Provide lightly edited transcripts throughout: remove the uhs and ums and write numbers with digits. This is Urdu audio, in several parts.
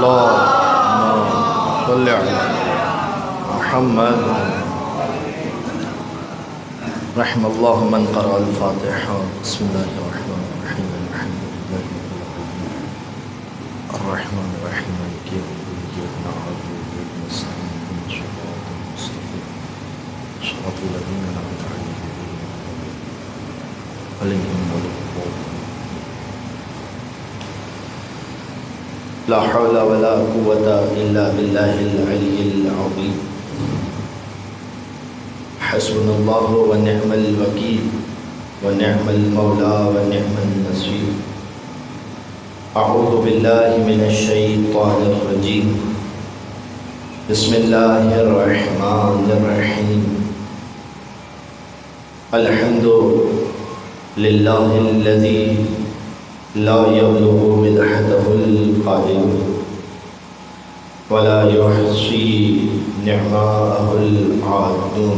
اللهم صل على محمد رحم الله من قرأ الفاتحة. بسم الله الرحمن الرحيم الحمد لله رب العالمين الرحمن الرحيم مالك يوم الدين إياك نعبد وإياك نستعين اهدنا الصراط المستقيم صراط الذين أنعمت عليهم غير المغضوب لا حول ولا قوة إلا بالله العلي العظيم. حسبنا الله ونعم الوكيل ونعم المولى ونعم النصير. أعوذ بالله من الشيطان الرجيم. بسم الله الرحمن الرحيم. الحمد لله الذي لا يبلغ مدحته القائل ولا يحصي نعماءه العادون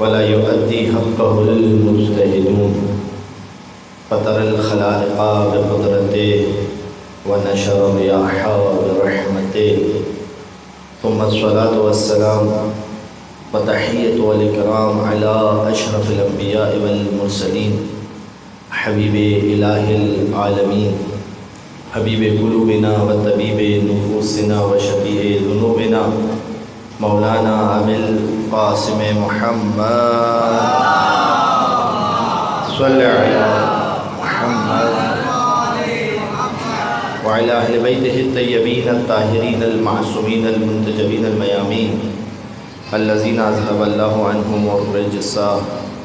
ولا يؤدي حقه المجتهدون. فطر الخلائق بقدرته ونشر الرياح برحمته. ثم الصلاة والسلام وتحية والإكرام على أشرف الأنبياء والمرسلين حبیب الہ العالمین حبیب قلوبنا و طبیب نفوسنا و شفیع ذنوبنا مولانا ابی القاسم محمد صلی علی محمد وعلى اہل بیتہ الطیبین الطاہرین المعصومین المنتجبین المیامین الذین اذهب اللہ عنہم الرجس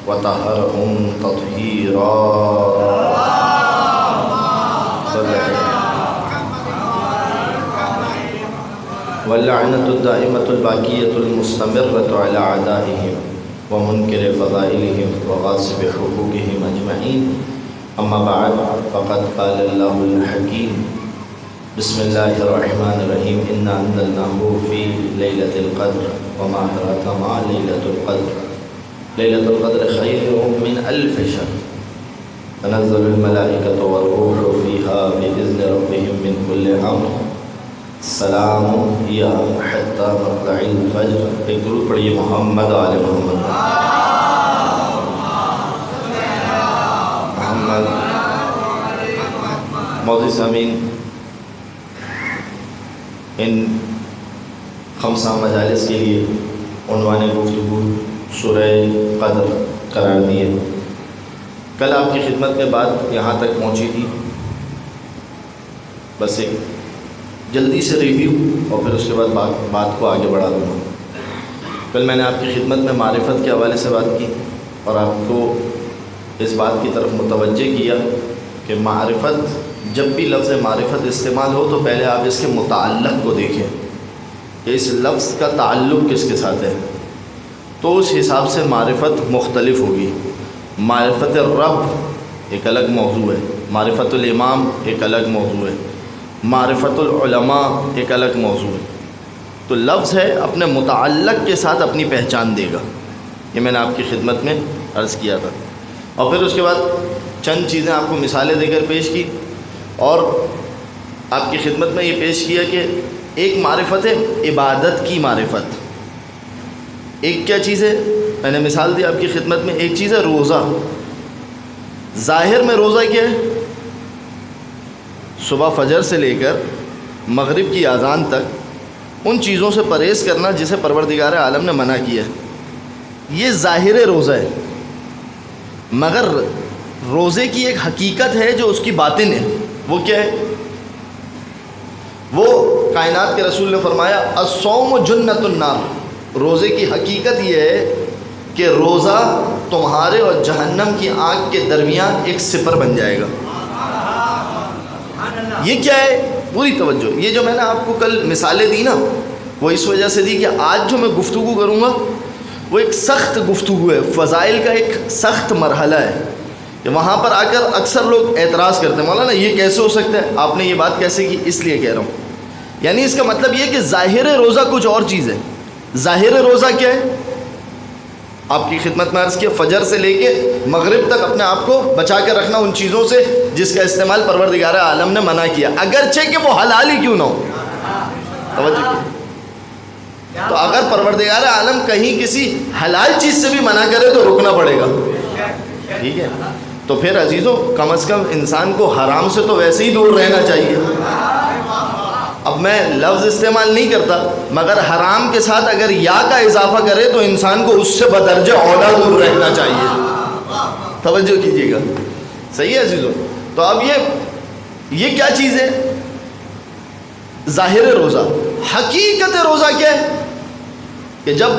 وطهرهم تطهيرا. واللعنة الدائمة الباقية المستمرة على أعدائهم ومنكر فضائلهم وغاصب حقوقهم أجمعين. أما بعد فقد قال الله الحكيم. بسم الله الرحمن الرحيم. إنا أنزلناه في ليلة القدر وما أدراك ما ليلة القدر. ليلة القدر خير من 1000 شهر. تنزل الملائكة والروح فيها بإذن ربهم من كل أمر. سلام هي حتى مطلع الفجر. ایک درود پڑھیے محمد آل محمد. محمد. معزز سامعین، ان 5 مجالس کے لیے عنوان گفتگو سورہ قدر قرار دیے. کل آپ کی خدمت میں بات یہاں تک پہنچی تھی. بس ایک جلدی سے ریویو اور پھر اس کے بعد بات کو آگے بڑھا دوں گا. کل میں نے آپ کی خدمت میں معرفت کے حوالے سے بات کی اور آپ کو اس بات کی طرف متوجہ کیا کہ معرفت، جب بھی لفظ معرفت استعمال ہو تو پہلے آپ اس کے متعلق کو دیکھیں کہ اس لفظ کا تعلق کس کے ساتھ ہے، تو اس حساب سے معرفت مختلف ہوگی. معرفت الرب ایک الگ موضوع ہے، معرفت الامام ایک الگ موضوع ہے، معرفت العلماء ایک الگ موضوع ہے. تو لفظ ہے اپنے متعلق کے ساتھ اپنی پہچان دے گا. یہ میں نے آپ کی خدمت میں عرض کیا تھا. اور پھر اس کے بعد چند چیزیں آپ کو مثالیں دے کر پیش کی اور آپ کی خدمت میں یہ پیش کیا کہ ایک معرفت ہے عبادت کی معرفت. ایک کیا چیز ہے، میں نے مثال دی آپ کی خدمت میں، ایک چیز ہے روزہ. ظاہر میں روزہ کیا ہے؟ صبح فجر سے لے کر مغرب کی اذان تک ان چیزوں سے پرہیز کرنا جسے پروردگار عالم نے منع کیا ہے. یہ ظاہر روزہ ہے، مگر روزے کی ایک حقیقت ہے جو اس کی باطن ہے. وہ کیا ہے؟ وہ کائنات کے رسول نے فرمایا الصوم جنۃ النار. روزے کی حقیقت یہ ہے کہ روزہ تمہارے اور جہنم کی آنکھ کے درمیان ایک سپر بن جائے گا. یہ کیا ہے؟ پوری توجہ. یہ جو میں نے آپ کو کل مثالیں دی نا، وہ اس وجہ سے دی کہ آج جو میں گفتگو کروں گا وہ ایک سخت گفتگو ہے، فضائل کا ایک سخت مرحلہ ہے کہ وہاں پر آ کر اکثر لوگ اعتراض کرتے ہیں، مولانا یہ کیسے ہو سکتا ہے، آپ نے یہ بات کیسے کی؟ اس لیے کہہ رہا ہوں. یعنی اس کا مطلب یہ کہ ظاہر روزہ کچھ اور چیز ہے. ظاہر روزہ کیا ہے؟ آپ کی خدمت میں عرض کیا فجر سے لے کے مغرب تک اپنے آپ کو بچا کے رکھنا ان چیزوں سے جس کا استعمال پروردگار عالم نے منع کیا، اگرچہ کہ وہ حلال ہی کیوں نہ ہو. توجہ کی. تو اگر پروردگار عالم کہیں کسی حلال چیز سے بھی منع کرے تو رکنا پڑے گا. ٹھیک ہے. تو پھر عزیزوں کم از کم انسان کو حرام سے تو ویسے ہی دور رہنا چاہیے. اب میں لفظ استعمال نہیں کرتا مگر حرام کے ساتھ اگر یا کا اضافہ کرے تو انسان کو اس سے بدرجہ اولا دور رہنا چاہیے. توجہ کیجیے گا. صحیح ہے عزیزوں. تو اب یہ کیا چیز ہے؟ ظاہر روزہ. حقیقت روزہ کیا ہے کہ جب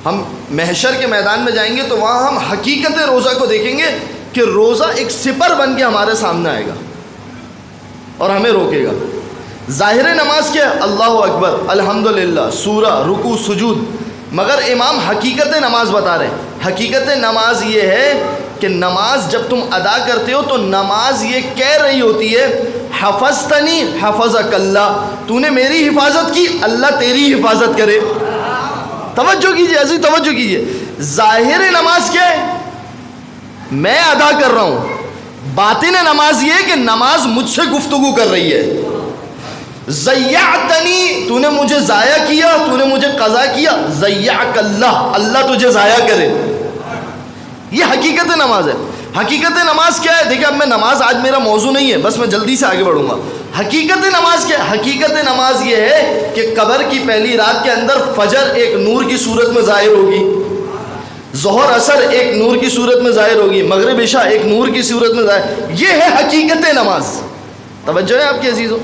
ہم محشر کے میدان میں جائیں گے تو وہاں ہم حقیقت روزہ کو دیکھیں گے کہ روزہ ایک سپر بن کے ہمارے سامنے آئے گا اور ہمیں روکے گا. ظاہر نماز کیا ہے؟ اللہ اکبر، الحمدللہ، سورہ، رکوع، سجود. مگر امام حقیقت نماز بتا رہے ہیں. حقیقت نماز یہ ہے کہ نماز جب تم ادا کرتے ہو تو نماز یہ کہہ رہی ہوتی ہے حفظتنی حفظک اللہ، تو نے میری حفاظت کی اللہ تیری حفاظت کرے. توجہ کیجئے عزیز، توجہ کیجئے. ظاہر نماز کیا ہے؟ میں ادا کر رہا ہوں. باطن نماز یہ ہے کہ نماز مجھ سے گفتگو کر رہی ہے. ضیعتنی، تو نے مجھے ضائع کیا، تو نے مجھے قضا کیا. ضیعک اللہ، اللہ تجھے ضائع کرے. یہ حقیقت نماز ہے. حقیقت نماز کیا ہے؟ دیکھیں اب میں نماز آج میرا موضوع نہیں ہے، بس میں جلدی سے آگے بڑھوں گا. حقیقت نماز کیا ہے؟ حقیقت نماز یہ ہے کہ قبر کی پہلی رات کے اندر فجر ایک نور کی صورت میں ظاہر ہوگی، ظہر عصر ایک نور کی صورت میں ظاہر ہوگی، مغرب عشاء ایک نور کی صورت میں ظاہر. یہ ہے حقیقت نماز. توجہ ہے آپ کے عزیزوں.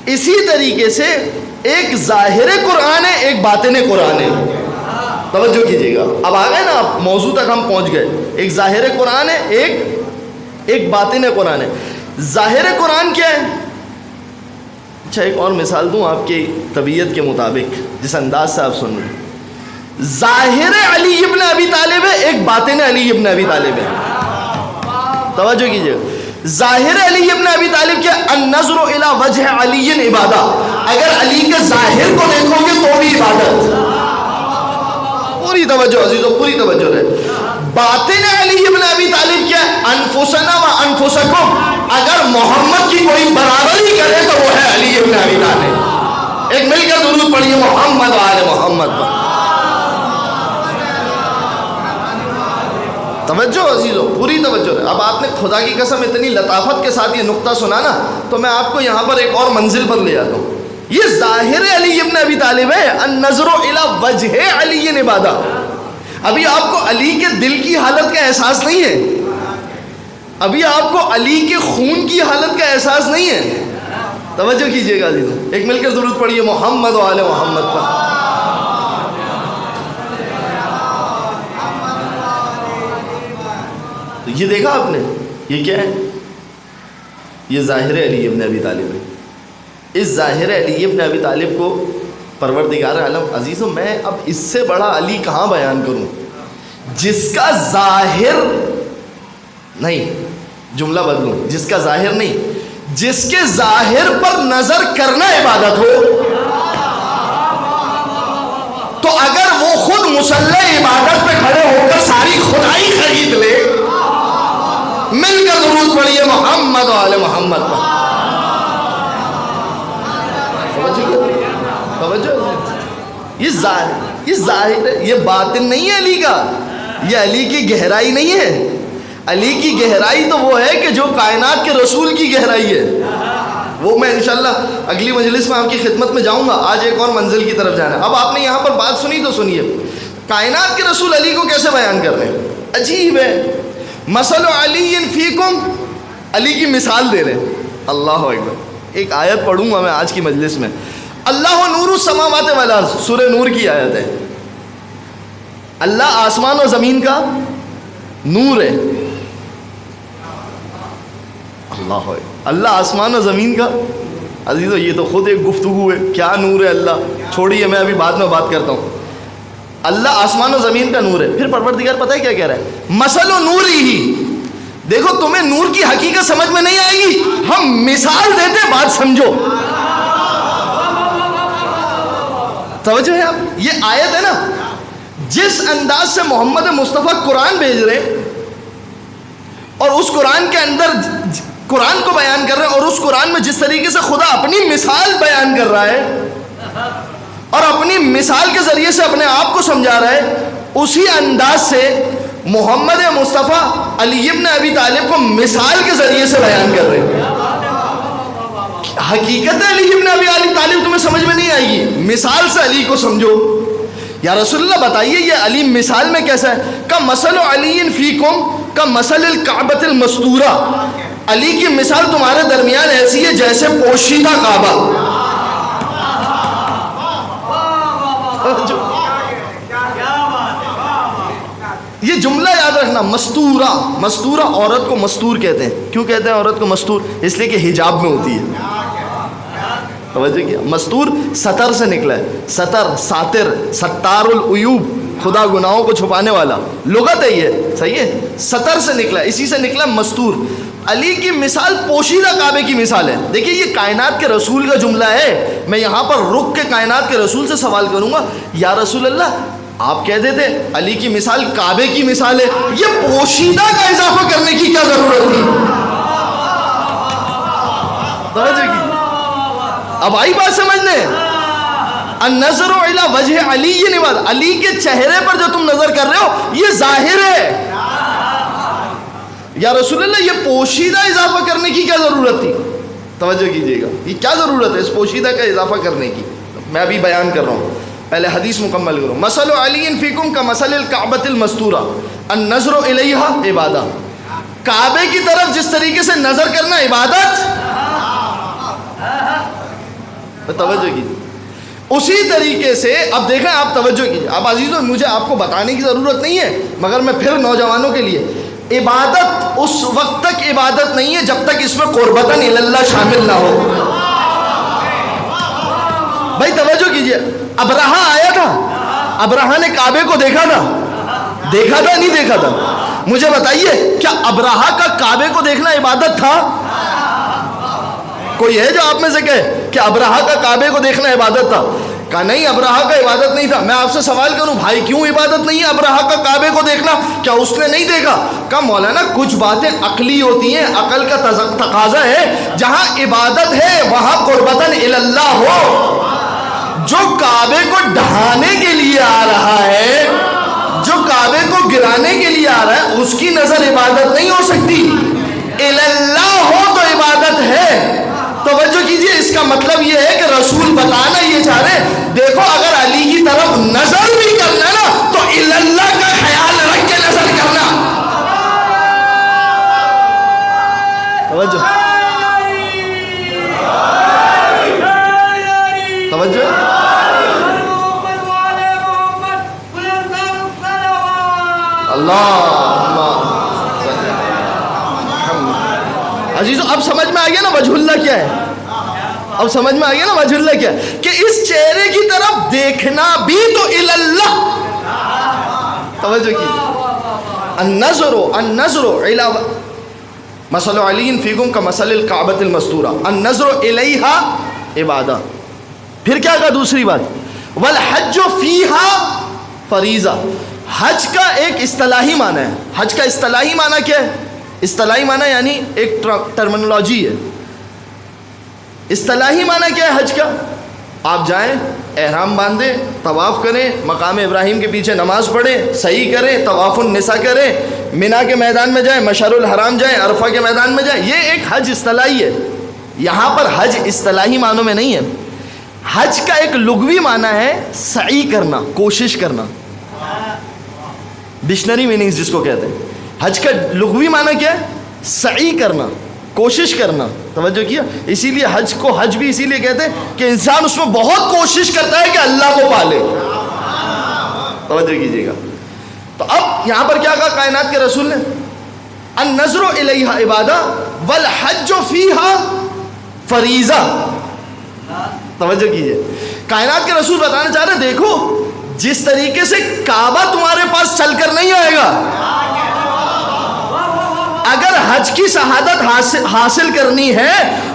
اسی طریقے سے ایک ظاہر قرآن ہے، ایک باطن قرآن ہے. توجہ کیجیے گا. اب آ گئے نا، آپ موضوع تک ہم پہنچ گئے. ایک ظاہر قرآن ہے، ایک باطن قرآن ہے. ظاہر قرآن کیا ہے؟ اچھا ایک اور مثال دوں آپ کی طبیعت کے مطابق جس انداز سے آپ سن رہے ہیں. ظاہر علی ابن ابی طالب ہے، ایک باطن علی ابن ابی طالب ہے. توجہ کیجیے. ظاہر علی ابن ابی طالب کیا؟ النظر الی وجہ علی عبادہ. اگر علی کے ظاہر کو دیکھو گے تو بھی عبادت. پوری توجہ عزیزوں، پوری توجہ رہے. باطن علی ابن ابی طالب کیا ہے؟ انفسنا و انفسکم. اگر محمد کی کوئی برابری کرے تو وہ ہے علی ابن ابی طالب. ایک مل کر درود پڑھیے محمد و آل محمد پر. توجہ عزیزوں، پوری توجہ ہے. اب آپ نے خدا کی قسم اتنی لطافت کے ساتھ یہ نقطہ سنا نا تو میں آپ کو یہاں پر ایک اور منزل پر لے جاتا ہوں. یہ ظاہر علی ابن ابی طالب ہے. النظر الی وجہ علی عبادہ. ابھی آپ کو علی کے دل کی حالت کا احساس نہیں ہے، ابھی آپ کو علی کے خون کی حالت کا احساس نہیں ہے. توجہ کیجیے گا عزیزوں. ایک مل کر درود پڑھیے محمد و آل محمد پر. یہ دیکھا آپ نے، یہ کیا ہے؟ یہ ظاہر علی ابن ابی طالب ہے. اس ظاہر علی ابن ابی طالب کو پروردگار عالم عزیزوں، میں اب اس سے بڑا علی کہاں بیان کروں جس کا ظاہر نہیں، جملہ بدلوں، جس کا ظاہر نہیں، جس کے ظاہر پر نظر کرنا عبادت ہو. تو اگر وہ خود مصلی عبادت پہ کھڑے ہو کر ساری خدائی خرید لے، مل کر درود پڑھیے محمد و آل محمد پر. توجہ. یہ ظاہر ہے، یہ باطن نہیں ہے علی کا. یہ علی کی گہرائی نہیں ہے. علی کی گہرائی تو وہ ہے کہ جو کائنات کے رسول کی گہرائی ہے. وہ میں انشاءاللہ اگلی مجلس میں آپ کی خدمت میں جاؤں گا. آج ایک اور منزل کی طرف جانا ہے. اب آپ نے یہاں پر بات سنی تو سنیے. کائنات کے رسول علی کو کیسے بیان کر رہے ہیں؟ عجیب ہے. مثل علی فیکم، علی کی مثال دے رہے ہیں. اللہ اکبر. ایک آیت پڑھوں گا میں آج کی مجلس میں. اللہ نور السماوات والارض، سورہ نور کی آیت ہے. اللہ آسمان و زمین کا نور ہے. اللہ آسمان و زمین کا. عزیزو یہ تو خود ایک گفتگو ہے. کیا نور ہے اللہ، چھوڑیے میں ابھی بعد میں بات کرتا ہوں. اللہ آسمان و زمین کا نور ہے. پھر پروردگار پتہ ہے کیا کہہ رہا ہے؟ مثل نور ہی. دیکھو تمہیں نور کی حقیقت سمجھ میں نہیں آئے گی، ہم مثال دیتے، بات سمجھو. توجہ ہے آپ. یہ آیت ہے نا، جس انداز سے محمد مصطفیٰ قرآن بھیج رہے اور اس قرآن کے اندر قرآن کو بیان کر رہے ہیں، اور اس قرآن میں جس طریقے سے خدا اپنی مثال بیان کر رہا ہے اور اپنی مثال کے ذریعے سے اپنے آپ کو سمجھا رہا ہے، اسی انداز سے محمد مصطفیٰ علی ابن ابی طالب کو مثال کے ذریعے سے بیان کر رہے ہیں۔ حقیقت علی ابن ابی طالب تمہیں سمجھ میں نہیں آئے گی، مثال سے علی کو سمجھو۔ یا رسول اللہ بتائیے یہ علی مثال میں کیسا ہے؟ کمثل علی فیکم کمثل الکعبۃ المستورہ، علی کی مثال تمہارے درمیان ایسی ہے جیسے پوشیدہ کعبہ۔ یہ جملہ یاد رکھنا، مستورہ، مستورہ عورت کو مستور کہتے ہیں۔ کیوں کہتے ہیں عورت کو مستور؟ اس لیے کہ حجاب میں ہوتی ہے۔ توجہ کیا؟ مستور ستر سے نکلا ہے، ستر، ساتر، ستار العیوب، خدا گناہوں کو چھپانے والا، لغت ہے یہ، صحیح ہے، ستر سے نکلا ہے، اسی سے نکلا مستور۔ علی کی مثال پوشیدہ کعبے کی مثال ہے۔ دیکھیے یہ کائنات کے رسول کا جملہ ہے، میں یہاں پر رک کے کائنات کے رسول سے سوال کروں گا، یا رسول اللہ آپ کہتے تھے علی کی مثال کعبے کی مثال ہے، یہ پوشیدہ کا اضافہ کرنے کی کیا ضرورت تھی؟ توجہ کی؟ اب آئی بات سمجھنے؟ النظر الی وجہ علی، یہ نہیں بات، علی کے چہرے پر جو تم نظر کر رہے ہو یہ ظاہر ہے۔ یا رسول اللہ یہ پوشیدہ اضافہ کرنے کی کیا ضرورت تھی؟ توجہ کیجیے گا، یہ کیا ضرورت ہے اس پوشیدہ کا اضافہ کرنے کی؟ میں ابھی بیان کر رہا ہوں، پہلے حدیث مکمل کرو۔ مثل علی فیکم کمثل الکعبۃ المستورہ النظر الیہا عبادہ، کعبے کی طرف جس طریقے سے نظر کرنا عبادت، توجہ کیجیے، اسی طریقے سے اب دیکھیں آپ توجہ کیجیے۔ اب عزیزوں مجھے آپ کو بتانے کی ضرورت نہیں ہے، مگر میں پھر نوجوانوں کے لیے، عبادت اس وقت تک عبادت نہیں ہے جب تک اس میں قربتاً الی اللہ شامل نہ ہو۔ بھائی توجہ کیجیے، ابرہہ آیا تھا، ابرہہ نے کعبے کو دیکھا تھا، دیکھا تھا نہیں دیکھا تھا؟ مجھے بتائیے کیا ابرہہ کا کعبے کو دیکھنا عبادت تھا؟ کوئی ہے جو آپ میں سے کہے کہ ابرہہ کا کعبے کو دیکھنا عبادت تھا؟ کہا نہیں ابرہہ کا عبادت نہیں تھا۔ میں آپ سے سوال کروں بھائی کیوں عبادت نہیں ہے ابرہہ کا کعبے کو دیکھنا؟ کیا اس نے نہیں دیکھا؟ کہا مولانا کچھ باتیں عقلی ہوتی ہیں، عقل کا تقاضا ہے جہاں عبادت ہے وہاں قربتاً الی اللہ ہو۔ جو کعبے کو ڈھانے کے لیے آ رہا ہے، جو کعبے کو گرانے کے لیے آ رہا ہے، اس کی نظر عبادت نہیں ہو سکتی، الی اللہ ہو تو عبادت ہے۔ توجہ کیجئے، اس کا مطلب یہ ہے کہ رسول بتانا یہ چاہ رہے دیکھو اگر علی کی طرف نظر بھی کرنا نا تو الی اللہ کا خیال رکھ کے نظر کرنا۔ توجہ توجہ، اللہ عزیزو اب سمجھ میں آ گیا نا وجہ اللہ کیا ہے؟ اب سمجھ میں آ گیا نا وجہ اللہ کیا ہے؟ کہ اس چہرے کی طرف دیکھنا بھی تو الی اللہ۔ توجہ کیجیے، النظر الی مثل علی فیکم کمثل الکعبۃ المستورہ النظر الیہا عبادہ۔ پھر کیا کہا دوسری بات؟ والحج فیہا فریضہ، حج کا ایک اصطلاحی معنی ہے۔ حج کا اصطلاحی معنی کیا ہے؟ اصطلاحی معنی یعنی ایک ٹرمنالوجی ہے۔ اصطلاحی معنی کیا ہے حج کا؟ آپ جائیں، احرام باندھیں، طواف کریں، مقام ابراہیم کے پیچھے نماز پڑھیں، سعی کریں، طواف النساء کریں، مینا کے میدان میں جائیں، مشعر الحرام جائیں، عرفہ کے میدان میں جائیں، یہ ایک حج اصطلاحی ہے۔ یہاں پر حج اصطلاحی معنوں میں نہیں ہے۔ حج کا ایک لغوی معنی ہے سعی کرنا، کوشش کرنا، ڈکشنری میننگز جس کو کہتے ہیں۔ حج کا لغوی معنی کیا ہے؟ سعی کرنا، کوشش کرنا۔ توجہ کیا؟ اسی لیے حج کو حج بھی اسی لیے کہتے ہیں کہ انسان اس میں بہت کوشش کرتا ہے کہ اللہ کو پالے۔ توجہ کیجیے گا۔ تو اب یہاں پر کیا کہا کائنات کے رسول نے؟ النظر الیہا عبادہ والحج فیہا فریضہ۔ توجہ کیجیے، کائنات کے رسول بتانا چاہ رہے دیکھو جس طریقے سے کعبہ تمہارے پاس چل کر نہیں آئے گا، اگر حج کی شہادت حاصل کرنی ہے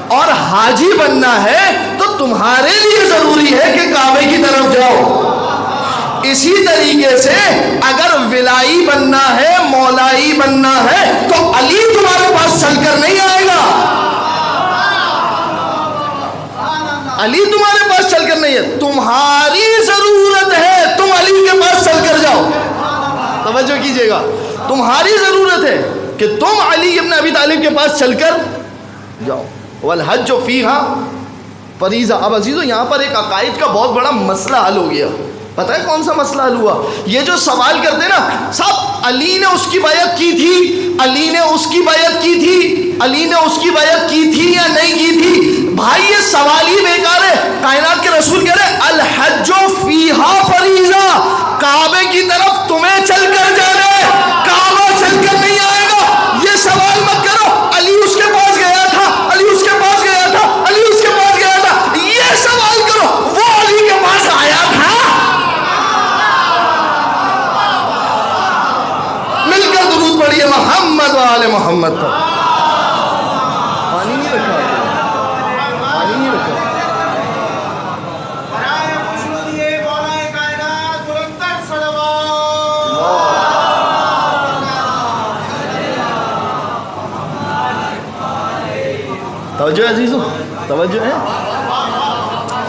اور حاجی بننا ہے تو تمہارے لیے ضروری ہے کہ کعبے کی طرف جاؤ۔ اسی طریقے سے اگر ولائی بننا ہے، مولائی بننا ہے تو علی تمہارے پاس چل کر نہیں آئے گا، علی تمہارے پاس چل کر نہیں ہے، تمہاری ضرورت ہے تم علی کے پاس چل کر جاؤ. توجہ کیجئے گا، تمہاری ضرورت ہے کہ تم علی ابن ابی طالب کے پاس چل کر جاؤ. والحج فیہا فریضہ. اب عزیزو یہاں پر ایک عقائد کا بہت بڑا مسئلہ حل ہو گیا. پتہ ہے کون سا مسئلہ حل ہوا؟ یہ جو سوال کرتے نا صاحب علی نے اس کی بیعت کی تھی، علی نے اس کی بیعت کی تھی، علی نے اس کی بیعت کی تھی یا نہیں کی تھی، بھائی یہ سوال ہی بیکار ہے. کائنات کے رسول کہہ رہے الحج فیہا فریضہ، کعبے کی طرف تمہیں چل کر جانا ہے، کعبہ چل کر نہیں آئے گا. یہ سوال مت کرو علی اس کے پاس گیا تھا، علی اس کے پاس گیا تھا، علی اس کے پاس گیا تھا، یہ سوال کرو وہ علی کے پاس آیا تھا. مل کر درود پڑھیے محمد و آل محمد پر. پانی نہیں رکھا، پانی نہیں رکھا. توجہ عزیزو، توجہ ہے.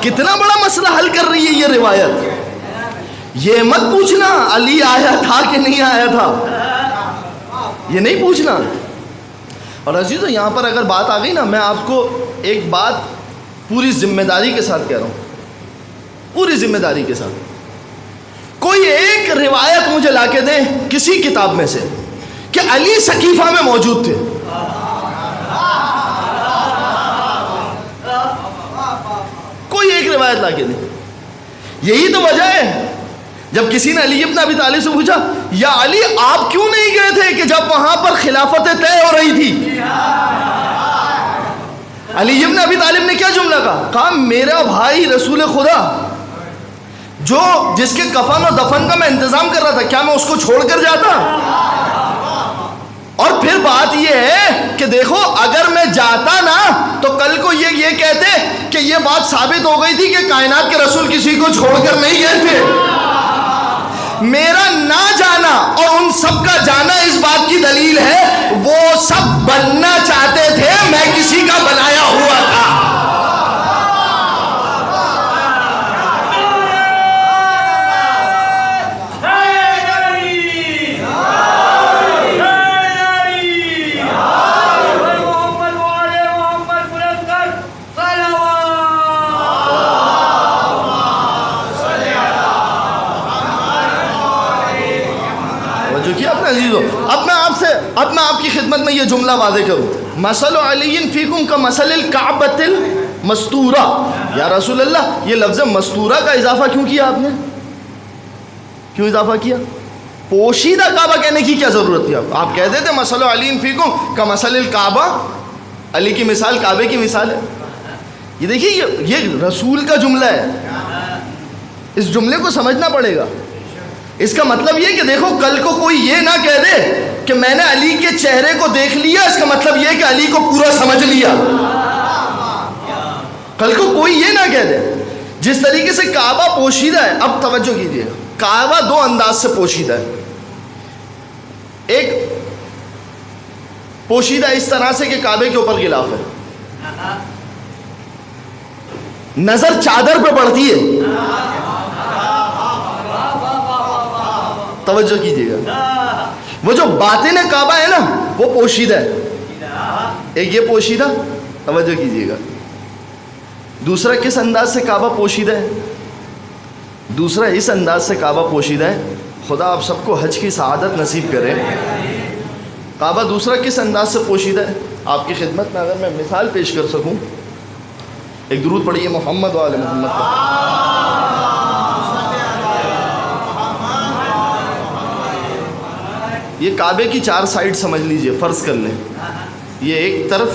کتنا بڑا مسئلہ حل کر رہی ہے یہ روایت. یہ مت پوچھنا علی آیا تھا کہ نہیں آیا تھا، یہ نہیں پوچھنا. اور عزیزو یہاں پر اگر بات آ گئی نا، میں آپ کو ایک بات پوری ذمہ داری کے ساتھ کہہ رہا ہوں، پوری ذمہ داری کے ساتھ. کوئی ایک روایت مجھے لا کے دیں کسی کتاب میں سے کہ علی سقیفہ میں موجود تھے. کوئی ایک روایت لا کے دیں. یہی تو وجہ ہے جب کسی نے علی ابن ابی طالب سے پوچھا یا علی آپ کیوں نہیں گئے تھے کہ جب وہاں پر خلافت طے ہو رہی تھی. علی ابن ابی طالب نے کیا جملہ کہا میرا بھائی رسول خدا جو جس کے کفن و دفن کا میں انتظام کر رہا تھا، کیا میں اس کو چھوڑ کر جاتا؟ اور پھر بات یہ ہے کہ دیکھو اگر میں جاتا نا تو کل کو یہ کہتے کہ یہ بات ثابت ہو گئی تھی کہ کائنات کے رسول کسی کو چھوڑ کر نہیں گئے تھے. میرا نہ جانا اور ان سب کا جانا اس بات کی دلیل ہے وہ سب بننا چاہتے تھے، میں کسی کا بنایا ہوا تھا. اب میں آپ کی خدمت میں یہ جملہ واضح کروں، مثل علی فیکم کا مثل الکعبۃ المستورہ. یا رسول اللہ یہ لفظ مستورہ کا اضافہ کیوں کیا آپ نے؟ کیوں اضافہ کیا؟ پوشیدہ کعبہ کہنے کی کیا ضرورت تھی؟ آپ کہتے تھے مثل علی فیکم کا مثل الکعبہ، علی کی مثال کعبے کی مثال ہے. یہ دیکھیے یہ رسول کا جملہ ہے، اس جملے کو سمجھنا پڑے گا. اس کا مطلب یہ کہ دیکھو کل کو کوئی یہ نہ کہہ دے کہ میں نے علی کے چہرے کو دیکھ لیا، اس کا مطلب یہ کہ علی کو پورا سمجھ لیا. کل کو کوئی یہ نہ کہہ دے. جس طریقے سے کعبہ پوشیدہ ہے، اب توجہ کیجیے، کعبہ دو انداز سے پوشیدہ ہے. ایک پوشیدہ اس طرح سے کہ کعبے کے اوپر غلاف ہے، نظر چادر پہ پڑتی ہے. توجہ کیجیے گا، وہ جو باطن کعبہ ہے نا وہ پوشیدہ ہے. ایک یہ پوشیدہ، توجہ کیجیے گا. دوسرا کس انداز سے کعبہ پوشیدہ ہے؟ دوسرا اس انداز سے کعبہ پوشیدہ ہے. خدا آپ سب کو حج کی سعادت نصیب کرے. کعبہ دوسرا کس انداز سے پوشیدہ ہے؟ آپ کی خدمت میں اگر میں مثال پیش کر سکوں، ایک درود پڑھیے محمد و آل محمد پر. یہ کعبے کی چار سائڈ سمجھ لیجئے، فرض کر لیں یہ ایک طرف،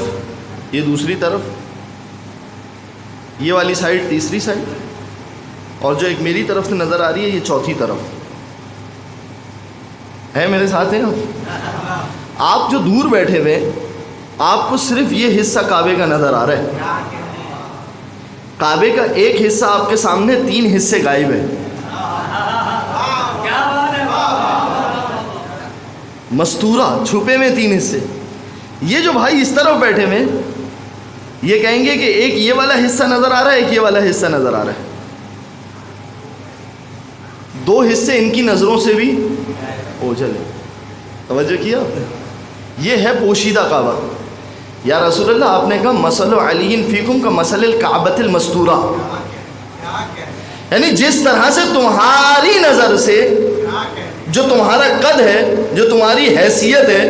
یہ دوسری طرف، یہ والی سائڈ تیسری سائڈ، اور جو ایک میری طرف سے نظر آ رہی ہے یہ چوتھی طرف ہے. میرے ساتھ ہیں آپ جو دور بیٹھے ہوئے آپ کو صرف یہ حصہ کعبے کا نظر آ رہا ہے. کعبے کا ایک حصہ آپ کے سامنے، تین حصے غائب ہیں. مستورہ، چھپے میں 3 حصے. یہ جو بھائی اس طرف بیٹھے ہوئے یہ کہیں گے کہ ایک یہ والا حصہ نظر آ رہا ہے، ایک یہ والا حصہ نظر آ رہا ہے. 2 حصے ان کی نظروں سے بھی اوجھل ہے. توجہ کیا آپ نے؟ یہ ہے پوشیدہ کعبہ. یا رسول اللہ آپ نے کہا مثل علی فیکم کا مثل الکعبۃ المستورہ، یعنی جس طرح سے تمہاری نظر سے جو تمہارا قد ہے، جو تمہاری حیثیت ہے،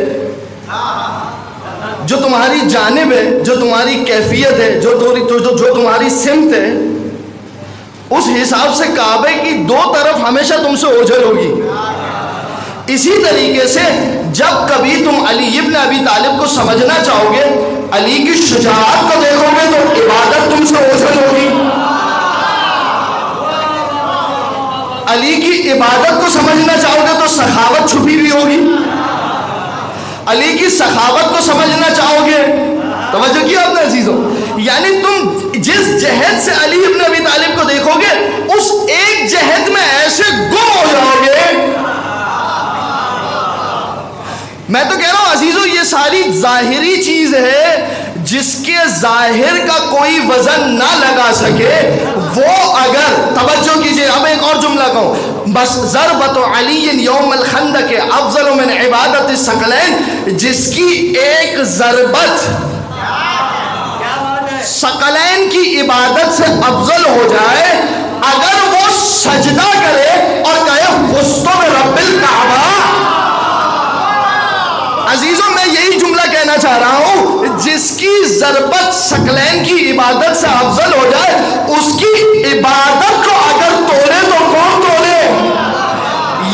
جو تمہاری جانب ہے، جو تمہاری کیفیت ہے، جو تمہاری سمت ہے، اس حساب سے کعبے کی 2 طرف ہمیشہ تم سے اوجھل ہوگی. اسی طریقے سے جب کبھی تم علی ابن ابی طالب کو سمجھنا چاہو گے، علی کی شجاعت کو دیکھو گے تو عبادت تم سے اوجھل ہوگی. علی کی عبادت کو سمجھنا چاہو گے تو سخاوت چھپی ہوئی ہوگی. علی کی سخاوت کو سمجھنا چاہو گے، توجہ کیا آپ نے عزیزوں، یعنی تم جس جہت سے علی ابن ابی طالب کو دیکھو گے اس ایک جہت میں ایسے گم ہو جاؤ گے. میں تو کہہ رہا ہوں عزیزوں یہ ساری ظاہری چیز ہے جس کے ظاہر کا کوئی وزن نہ لگا سکے. وہ اگر توجہ کیجئے، اب ایک اور جملہ کہوں، بس ضربت علی یوم الخندق افضل من عبادت الثقلین، جس کی ایک ضربت ثقلین کی عبادت سے افضل ہو جائے، اگر وہ سجدہ کرے اور کہے فزت برب الکعبہ. عزیزوں میں یہی جملہ کہنا چاہ رہا ہوں، جس کی ضربت ثقلین کی عبادت سے افضل ہو جائے اس کی عبادت کو اگر توڑے تو کون توڑے.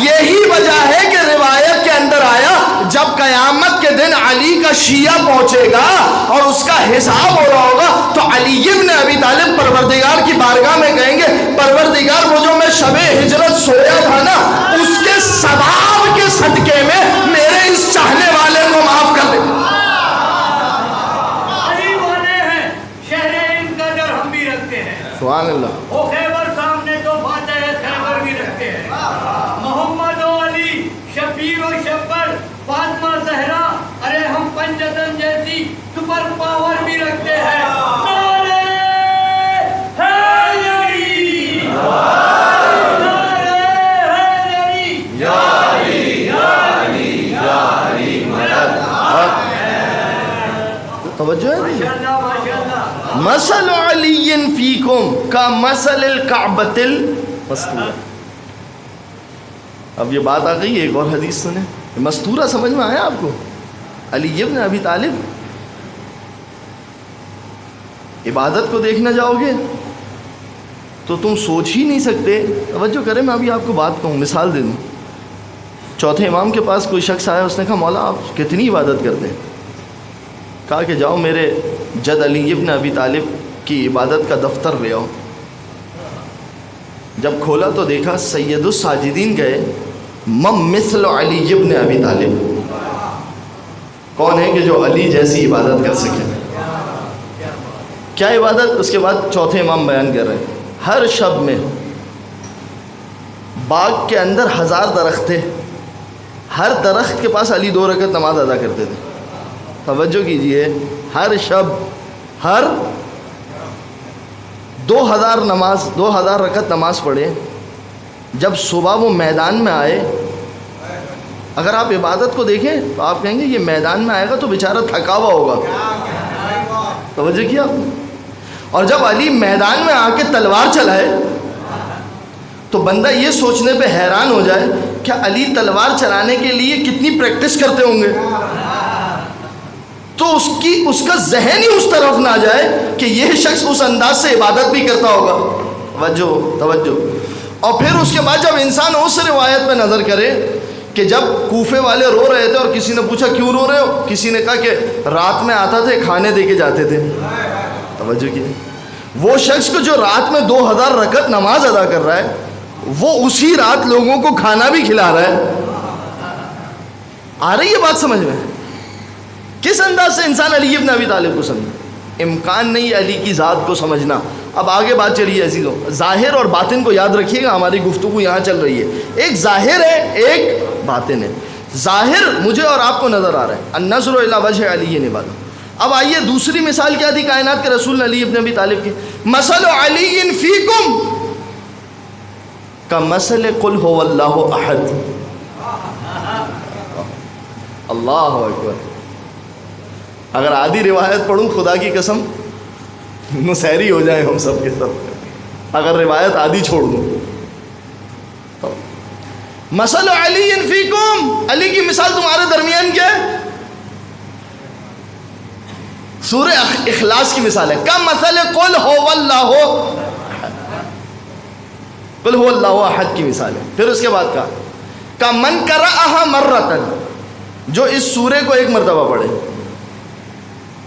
یہی وجہ ہے کہ روایت کے اندر آیا جب قیامت کے دن علی کا شیعہ پہنچے گا اور اس کا حساب ہو رہا ہوگا تو علی ابن ابی طالب پروردگار کی بارگاہ میں کہیں گے پروردگار وہ جو میں شب ہجرت سویا تھا نا اس کے ثواب کے صدقے میں میرے اس چاہنے والے کو معاف کر دے. علی والے ہیں، شہر ان کا در ہم بھی رکھتے ہیں. سبحان اللہ. وہ خیبر سامنے تو فاتح خیبر بھی رکھتے ہیں. محمد و علی، شبیر و شبر، فاطمہ زہرا، ارے ہم پنجتن جیسی سپر پاور بھی رکھتے ہیں. نعرے حیدری، نعرے حیدری، یا علی، یا علی، یا علی مدد. توجہ ہے. ماشاءاللہ ماشاءاللہ. مثل علی فیکم کا مثل الکعبۃ المستورہ. اب یہ بات آ گئی، ایک اور حدیث سنیں. مستورہ سمجھ میں آیا آپ کو؟ علی ابن ابی طالب عبادت کو دیکھنا جاؤ گے تو تم سوچ ہی نہیں سکتے. توجہ کریں، میں ابھی آپ کو بات کہوں، مثال دے دوں. چوتھے امام کے پاس کوئی شخص آیا، اس نے کہا مولا آپ کتنی عبادت کرتے ہیں؟ کہا کہ جاؤ میرے جد علی ابن ابی طالب کی عبادت کا دفتر لے آؤ. جب کھولا تو دیکھا سید الساجدین گئے مم مثل علی ابن ابی طالب. کون ہے کہ جو علی جیسی عبادت کر سکے؟ کیا عبادت؟ اس کے بعد چوتھے امام بیان کر رہے ہیں ہر شب میں باغ کے اندر 1000 درخت تھے، ہر درخت کے پاس علی 2 رکعت نماز ادا کرتے تھے. توجہ کیجئے، ہر شب ہر 2000 رکعت نماز پڑھے. جب صبح وہ میدان میں آئے، اگر آپ عبادت کو دیکھیں تو آپ کہیں گے یہ میدان میں آئے گا تو بیچارہ تھکا ہوا ہوگا. توجہ کیا؟ اور جب علی میدان میں آ کے تلوار چلائے تو بندہ یہ سوچنے پہ حیران ہو جائے کہ علی تلوار چلانے کے لیے کتنی پریکٹس کرتے ہوں گے. تو اس کا ذہن ہی اس طرف نہ جائے کہ یہ شخص اس انداز سے عبادت بھی کرتا ہوگا. توجہ. اور پھر اس کے بعد جب انسان اس روایت پہ نظر کرے کہ جب کوفے والے رو رہے تھے اور کسی نے پوچھا کیوں رو رہے ہو، کسی نے کہا کہ رات میں آتا تھے کھانے دے کے جاتے تھے. توجہ کیے، وہ شخص کو جو رات میں 2000 رکعت نماز ادا کر رہا ہے وہ اسی رات لوگوں کو کھانا بھی کھلا رہا ہے. آ رہی ہے بات سمجھ میں؟ کس انداز سے انسان علی ابن ابی طالب کو سمجھے؟ امکان نہیں علی کی ذات کو سمجھنا. اب آگے بات چلیے عزیزوں، ظاہر اور باطن کو یاد رکھیے گا، ہماری گفتگو یہاں چل رہی ہے. ایک ظاہر ہے، ایک باطن ہے. ظاہر مجھے اور آپ کو نظر آ رہا ہے. النظر الی وجہ علی نبالا. اب آئیے دوسری مثال کیا تھی کائنات کے رسول علی ابن ابی طالب کی؟ مثل علی فیکم کمثل قل هو اللہ احد. اللہ اکبر. اگر آدھی روایت پڑھوں خدا کی قسم نسیری ہو جائیں ہم سب کے سب, اگر روایت آدھی چھوڑ دوں. مثل علی فیکم, علی کی مثال تمہارے درمیان کیا ہے؟ سورہ اخلاص کی مثال ہے. کا مثل قل هو اللہ, قل هو اللہ احد کی مثال ہے. پھر اس کے بعد کا من قرأها مرتن, جو اس سورے کو ایک مرتبہ پڑھے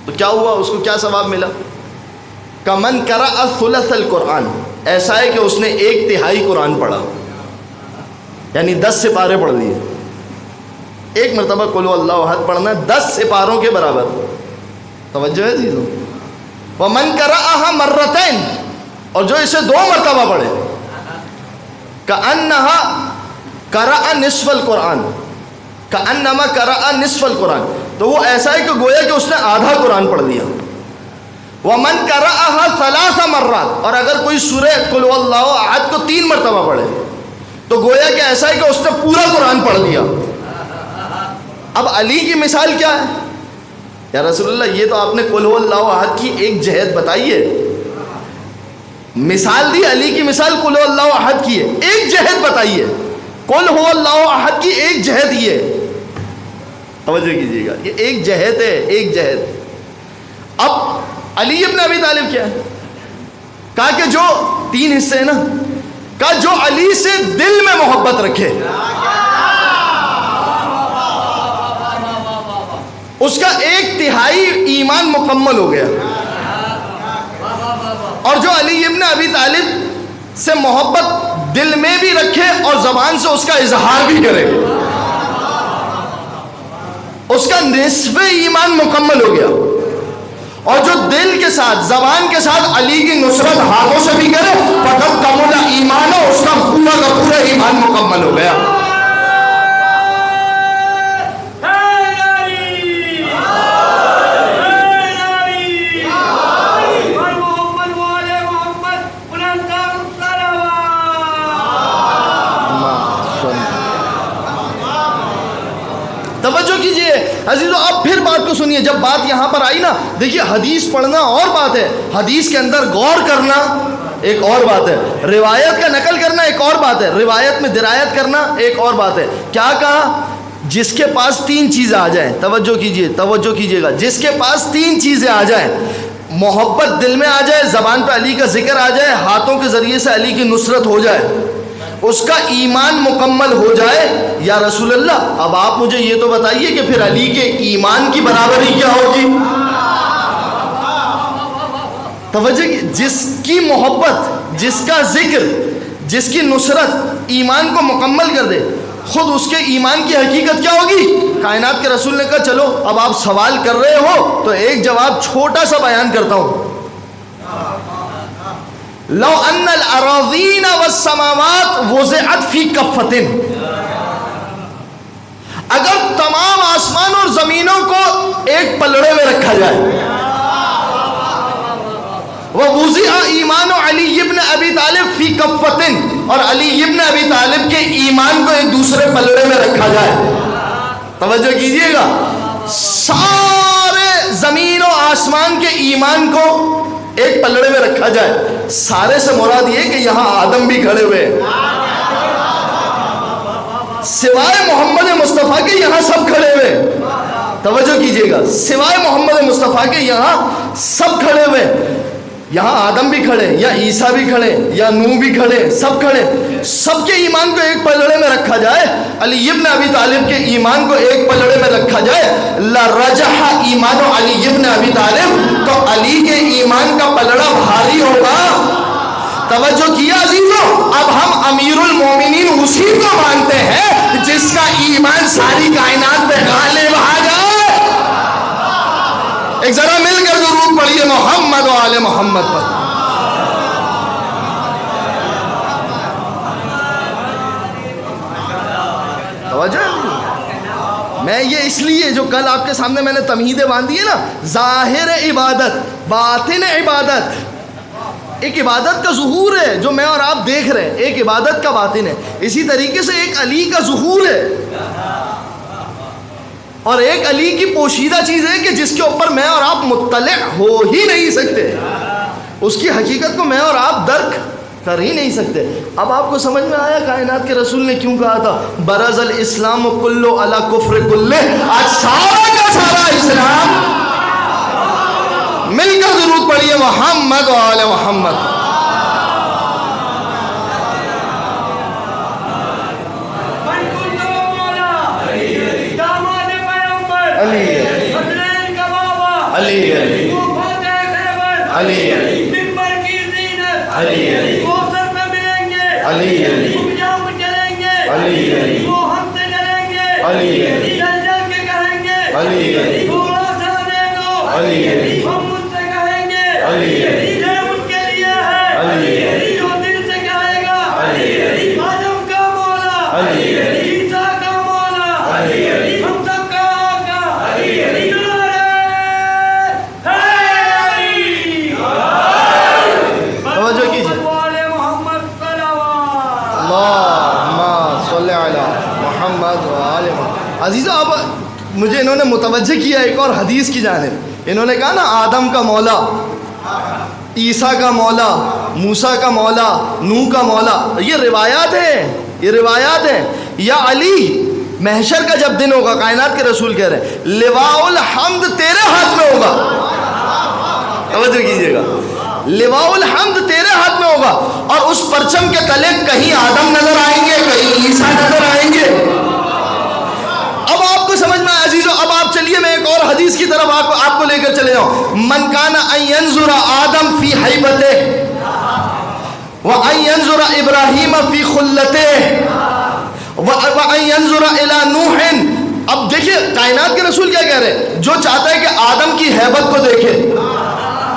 تو کیا ہوا, اس کو کیا ثواب ملا؟ کا من قرأ ثلث القرآن, ایسا ہے کہ اس نے 1/3 قرآن پڑھا, یعنی 10 سپارے پڑھ لیے. ایک مرتبہ قل هو اللہ احد پڑھنا 10 سپاروں کے برابر. توجہ ہے چیزوں. ومن قرأها مرتين, اور جو اسے 2 مرتبہ پڑھے, كأنها قرأ نصف القرآن, كأنما قرأ نصف القرآن, تو وہ ایسا ہے کہ گویا کہ اس نے آدھا قرآن پڑھ لیا. ومن قرأها 3 مرات, اور اگر کوئی سورہ قل هو اللہ احد کو 3 مرتبہ پڑھے تو گویا کہ ایسا ہے کہ اس نے پورا قرآن پڑھ لیا. اب علی کی مثال کیا ہے؟ یا رسول اللہ یہ تو آپ نے قل هو اللہ احد کی ایک جہت بتائی ہے, مثال دی علی کی مثال قل هو اللہ احد کی ہے, ایک جہت بتائی ہے. قل هو اللہ احد کی ایک جہت ہی ہے. توجہ کیجیے گا, یہ ایک جہت ہے, ایک جہت. اب علی ابن ابی طالب کیا ہے؟ کہا کہ جو 3 حصے ہیں نا, کہا جو علی سے دل میں محبت رکھے اس کا 1/3 ایمان مکمل ہو گیا, اور جو علی ابن ابی طالب سے محبت دل میں بھی رکھے اور زبان سے اس کا اظہار بھی کرے اس کا نصف ایمان مکمل ہو گیا. اور جو دل کے ساتھ زبان کے ساتھ علی کی نصرت ہاتھوں سے بھی کرے فقط کمل ایمان ہو, اس کا پورا ایمان مکمل ہو گیا. توجہ کیجئے عزیزو. اب پھر بات کو سنیے, جب بات یہاں پر آئی نا, دیکھیے حدیث پڑھنا اور بات ہے, حدیث کے اندر غور کرنا ایک اور بات ہے, روایت کا نقل کرنا ایک اور بات ہے, روایت میں درایت کرنا ایک اور بات ہے. کیا کہا؟ جس کے پاس 3 چیزیں آ جائیں, توجہ کیجئے, توجہ کیجئے گا, جس کے پاس 3 چیزیں آ جائیں, محبت دل میں آ جائے, زبان پہ علی کا ذکر آ جائے, ہاتھوں کے ذریعے سے علی کی نصرت ہو جائے, اس کا ایمان مکمل ہو جائے. یا رسول اللہ اب آپ مجھے یہ تو بتائیے کہ پھر علی کے ایمان کی برابری کیا ہوگی؟ توجہ, جس کی محبت, جس کا ذکر, جس کی نصرت ایمان کو مکمل کر دے, خود اس کے ایمان کی حقیقت کیا ہوگی؟ کائنات کے رسول نے کہا چلو اب آپ سوال کر رہے ہو تو ایک جواب چھوٹا سا بیان کرتا ہوں. لو ان الاراضین والسماوات وضعت فی کفۃ, اگر تمام آسمان اور زمینوں کو ایک پلڑے میں رکھا جائے, ووضع ایمان علی ابن ابی طالب فی کفۃ, اور علی ابن ابی طالب کے ایمان کو ایک دوسرے پلڑے میں رکھا جائے. توجہ کیجئے گا, سارے زمین و آسمان کے ایمان کو ایک پلڑے میں رکھا جائے, سارے سے مراد یہ کہ یہاں آدم بھی کھڑے ہوئے, سوائے محمد مصطفیٰ کے یہاں سب کھڑے ہوئے. توجہ کیجئے گا, سوائے محمد مصطفیٰ کے یہاں سب کھڑے ہوئے, یہاں آدم بھی کھڑے, یا عیسیٰ بھی کھڑے, یا نوح بھی کھڑے, سب کھڑے, سب کے ایمان کو ایک پلڑے میں رکھا جائے, علی ابن ابی طالب کے ایمان کو ایک پلڑے میں رکھا جائے, لرجح ایمان علی ابن ابی طالب, تو علی کے ایمان کا پلڑا بھاری ہوگا. توجہ کیا عزیزو, اب ہم امیر المومنین اسی کو مانتے ہیں جس کا ایمان ساری کائنات پہ غالب آ جائے. ایک ذرا مل کر درود پڑھیے محمد و آل محمد پر. توجہ میں یہ اس لیے جو کل آپ کے سامنے میں نے تمہیدیں باندھی ہے نا، ظاہر عبادت، باطن عبادت، ایک عبادت کا ظہور ہے جو میں اور آپ دیکھ رہے ہیں، ایک عبادت کا باطن ہے. اسی طریقے سے ایک علی کا ظہور ہے اور ایک علی کی پوشیدہ چیز ہے کہ جس کے اوپر میں اور آپ مطلع ہو ہی نہیں سکتے، اس کی حقیقت کو میں اور آپ درک کر ہی نہیں سکتے. اب آپ کو سمجھ میں آیا کائنات کے رسول نے کیوں کہا تھا برز الاسلام کلو علی کفر کلہ؟ آج سارا کا سارا اسلام، مل کر درود پڑھیے محمد و آل محمد. علی علی علی علی علی کوثر میں ملیں گے، علی علی جب چلیں گے، علی علی وہ ہم سے چلیں گے، علی علی چل چل کے کہیں گے، علی علی تھوڑا سا دے دو، علی علی ہم ان سے کہیں گے، علی علی یہ ان کے لیے ہے، علی علی جو دل سے کہے گا، علی علی آدم کا مولا، علی علی عیسیٰ کا مولا، علی علی ہم سب کا آقا، علی علی توجہ کیجیے. محمد صلوات. اللہم صلی علی محمد و آل محمد. عزیزو اب مجھے انہوں نے متوجہ کیا ایک اور حدیث کی جانب. انہوں نے کہا نا آدم کا مولا، عیسیٰ کا مولا، موسیٰ کا مولا، نوح کا مولا. یہ روایات ہیں، یہ روایات ہیں. یا علی محشر کا جب دن ہوگا، کائنات کے رسول کہہ رہے ہیں لواء الحمد تیرے ہاتھ میں ہوگا. توجہ کیجیے گا، لواء الحمد تیرے ہاتھ میں ہوگا اور اس پرچم کے تلے کہیں آدم نظر آئیں گے، کہیں عیسیٰ نظر آئیں گے. اب آپ کو سمجھ میں عزیزو، اب آپ چلیے میں ایک اور حدیث کی طرف آپ کو لے کر چلے جاؤں. من کان ان ينظر آدم فی حیبتہ وان ينظر ابراہیم فی خلتہ وان ينظر الی نوح. اب دیکھیے کائنات کے رسول کیا کہہ رہے ہیں، جو چاہتا ہے کہ آدم کی ہیبت کو دیکھے،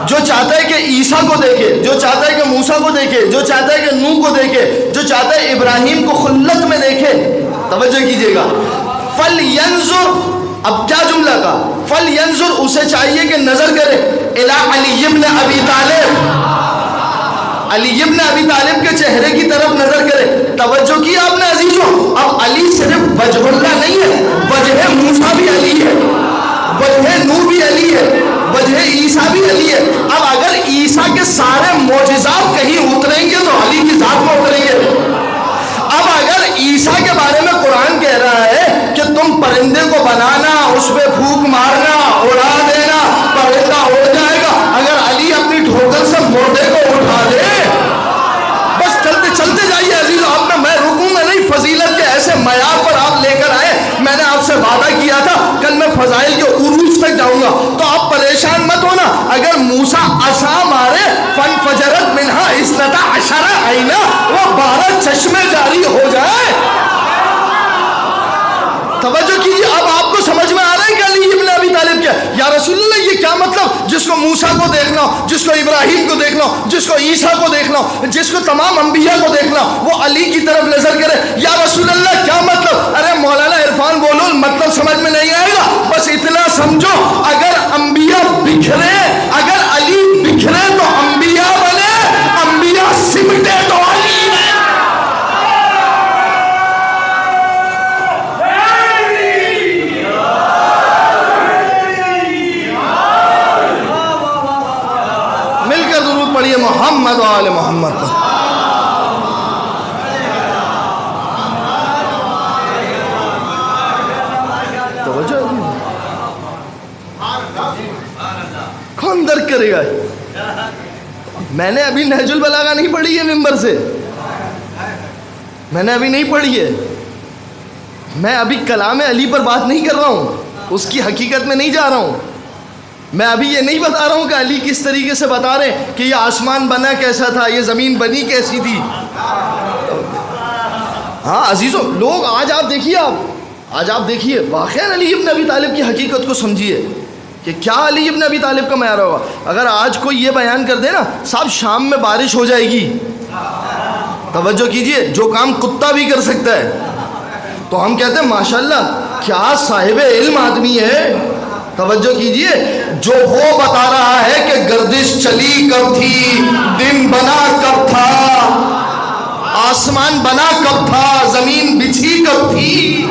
جو چاہتا ہے کہ عیسیٰ کو دیکھے، جو چاہتا ہے کہ موسیٰ کو دیکھے، جو چاہتا ہے کہ نوح کو دیکھے، جو چاہتا ہے ابراہیم کو خلت میں دیکھے. توجہ کیجیے گا. فَلْيَنْظُرْ، اب کیا جملہ کا فَلْيَنْظُرْ، اسے چاہیے کہ نظر کرے اِلَىٰ علی ابن ابی طالب، علی ابن ابی طالب کے چہرے کی طرف نظر کرے. توجہ کی آپ نے عزیزوں، اب علی صرف وجہ اللہ نہیں ہے، وجہ موسیٰ بھی علی ہے، وجہ نوح بھی علی ہے، وجہ عیسیٰ بھی علی ہے. اب اگر عیسیٰ کے سارے معجزات کہیں اتریں گے تو علی کی ذات میں اتریں گے. اب اگر عیسیٰ کے بارے میں قرآن کہہ رہا ہے کہ تم پرندے کو بنانا، اس پہ پھونک مارنا، اڑا دینا، پرندہ اڑ جائے گا، اگر علی اپنی ٹھوکر سے مردے کو اٹھا دے، بس چلتے چلتے جائیے عزیز. اب میں رکوں گا نہیں، فضیلت کے ایسے معیار پر آپ لے کر آئے. میں نے آپ سے وعدہ کیا تھا کل میں فضائل کے عروج تک جاؤں گا، تو آپ پریشان مت ہونا. اگر موسیٰ عصا مارے فانفجرت منہا اثنتا عشر عینا، وہ 12 چشمے جاری ہو جائے. توجہ کیجیے. اب آپ کو سمجھ میں آ رہا ہے کہ علی ابن ابی طالب کیا؟ یا رسول اللہ یہ کیا مطلب، جس کو موسیٰ کو دیکھنا ہو، جس کو ابراہیم کو دیکھنا ہو، جس کو عیسیٰ کو دیکھنا ہو، جس کو تمام انبیاء کو دیکھنا ہو، وہ علی کی طرف نظر کرے. یا رسول اللہ کیا مطلب؟ ارے مولانا عرفان بولو، مطلب سمجھ میں نہیں آئے گا. بس اتنا سمجھو، اگر انبیاء بکھرے، اگر علی بکھرے تو انبیاء بنے، انبیاء سمٹے تو علی بنے. پڑھیے محمد و آل محمد پر. توجہ کون درک کرے گا؟ میں نے ابھی نہج البلاغہ نہیں پڑھی ہے ممبر سے، میں نے ابھی نہیں پڑھی ہے. میں ابھی کلام علی پر بات نہیں کر رہا ہوں، اس کی حقیقت میں نہیں جا رہا ہوں. میں ابھی یہ نہیں بتا رہا ہوں کہ علی کس طریقے سے بتا رہے ہیں کہ یہ آسمان بنا کیسا تھا، یہ زمین بنی کیسی تھی. ہاں عزیزوں، لوگ آج آپ دیکھیے واقعاً علی ابن ابی طالب کی حقیقت کو سمجھیے کہ کیا علی ابن ابی طالب کا معیار ہوگا. اگر آج کوئی یہ بیان کر دے نا صاحب شام میں بارش ہو جائے گی، توجہ کیجئے، جو کام کتا بھی کر سکتا ہے، تو ہم کہتے ہیں ماشاءاللہ کیا صاحب علم آدمی ہے. توجہ کیجئے, جو وہ بتا رہا ہے کہ گردش چلی کب تھی, دن بنا کب تھا, آسمان بنا کب تھا, زمین بچھی کب تھی.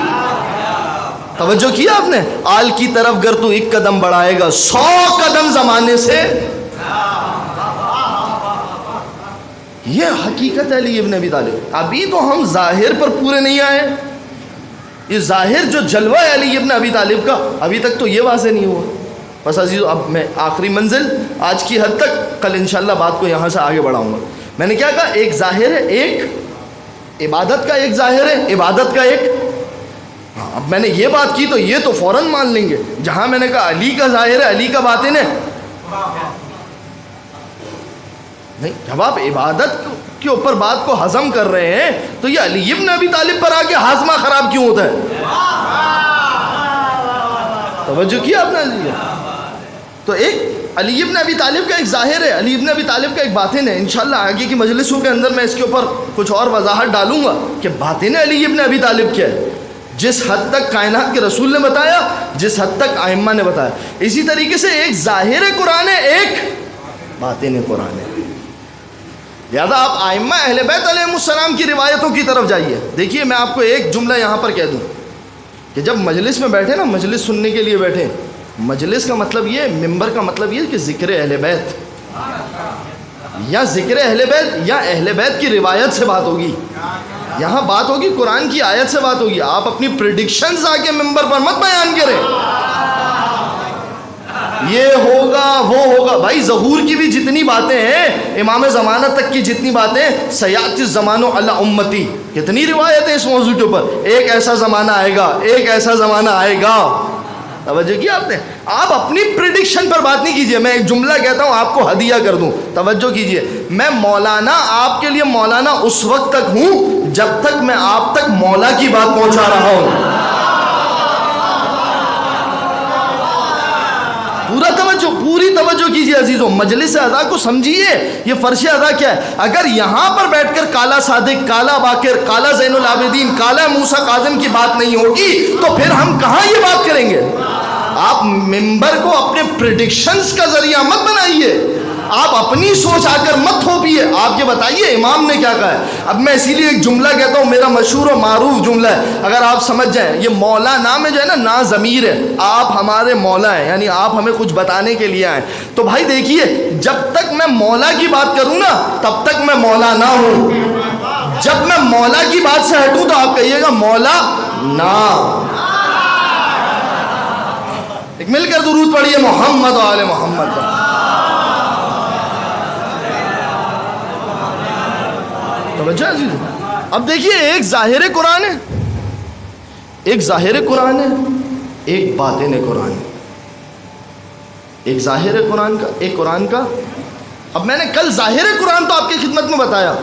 توجہ کیا آپ نے؟ آل کی طرف گر تو ایک قدم بڑھائے گا 100 قدم زمانے سے. یہ حقیقت ہے علی ابن ابی طالب. ابھی تو ہم ظاہر پر پورے نہیں آئے. یہ ظاہر جو جلوہ ہے علی ابن ابی طالب کا, ابھی تک تو یہ واضح نہیں ہوا. بس عزیزو, اب میں آخری منزل آج کی حد تک, کل انشاءاللہ بات کو یہاں سے آگے بڑھاؤں گا. میں نے کیا کہا؟ ایک ظاہر ہے, ایک عبادت کا ایک ظاہر ہے, عبادت کا ایک. اب میں نے یہ بات کی تو یہ تو فوراً مان لیں گے. جہاں میں نے کہا علی کا ظاہر ہے, علی کا باطن ہے, نہیں, جب آپ عبادت کے اوپر بات کو ہضم کر رہے ہیں تو یہ علی ابن ابی طالب پر آ کے ہاضمہ خراب کیوں ہوتا ہے؟ توجہ کیا آپ نے؟ تو ایک علی ابن ابی طالب کا ایک ظاہر ہے, علی ابن ابی طالب کا ایک باطن ہے. انشاءاللہ آگے کی مجلسوں کے اندر میں اس کے اوپر کچھ اور وضاحت ڈالوں گا کہ باطن علی ابن ابی طالب کیا ہے, جس حد تک کائنات کے رسول نے بتایا, جس حد تک ائمہ نے بتایا. اسی طریقے سے ایک ظاہر قرآن ہے, ایک باطن قرآن ہے. لہذا آپ ائمہ اہل بیت علیہ السلام کی روایتوں کی طرف جائیے. دیکھیے میں آپ کو ایک جملہ یہاں پر کہہ دوں کہ جب مجلس میں بیٹھے نا, مجلس سننے کے لیے بیٹھے, مجلس کا مطلب یہ, ممبر کا مطلب یہ کہ ذکر اہل بیت, یا ذکر اہل بیت یا اہل بیت کی روایت سے بات ہوگی. یہاں بات ہوگی قرآن کی آیت سے بات ہوگی. آپ اپنی پریڈکشنز آ کے ممبر پر مت بیان کریں, یہ ہوگا وہ ہوگا. بھائی ظہور کی بھی جتنی باتیں ہیں, امام زمانہ تک کی جتنی باتیں, سیاتی الزمان علی امتی, کتنی روایتیں اس موضوع کے اوپر. ایک ایسا زمانہ آئے گا, ایک ایسا زمانہ آئے گا. توجہ کیا آپ نے؟ آپ اپنی پریڈکشن پر بات نہیں کیجئے. میں ایک جملہ کہتا ہوں, آپ کو ہدیہ کر دوں, توجہ کیجئے. میں مولانا, آپ کے لیے مولانا اس وقت تک ہوں جب تک میں آپ تک مولا کی بات پہنچا رہا ہوں. پوری توجہ کیجئے عزیزوں, مجلس ادا کو سمجھیے. یہ فرش ادا کیا ہے؟ اگر یہاں پر بیٹھ کر کالا صادق, کالا باقر, کالا زین العابدین, کالا موسیٰ کاظم کی بات نہیں ہوگی تو پھر ہم کہاں یہ بات کریں گے؟ آپ ممبر کو اپنے پریڈکشنز کا ذریعہ مت بنائیے, آپ اپنی سوچ آ کر مت تھوپیے. آپ یہ بتائیے امام نے کیا کہا ہے. اب میں اسی لیے ایک جملہ کہتا ہوں, میرا مشہور و معروف جملہ ہے, اگر آپ سمجھ جائیں. یہ مولا نام ہے جو ہے نا, نا ضمیر ہے, آپ ہمارے مولا ہیں, یعنی آپ ہمیں کچھ بتانے کے لیے آئیں. تو بھائی دیکھیے, جب تک میں مولا کی بات کروں نا تب تک میں مولا نہ ہوں. جب میں مولا کی بات سے ہٹوں تو آپ کہیے گا مولا نا. ایک مل کر درود پڑھیے محمد و آل محمد. اب دیکھیے, ایک ظاہر قرآن ہے, ایک ظاہر قرآن ہے, ایک باطن قرآن ہے. ایک ظاہر قرآن کا, ایک قرآن کا. اب میں نے کل ظاہر قرآن تو آپ کی خدمت میں بتایا,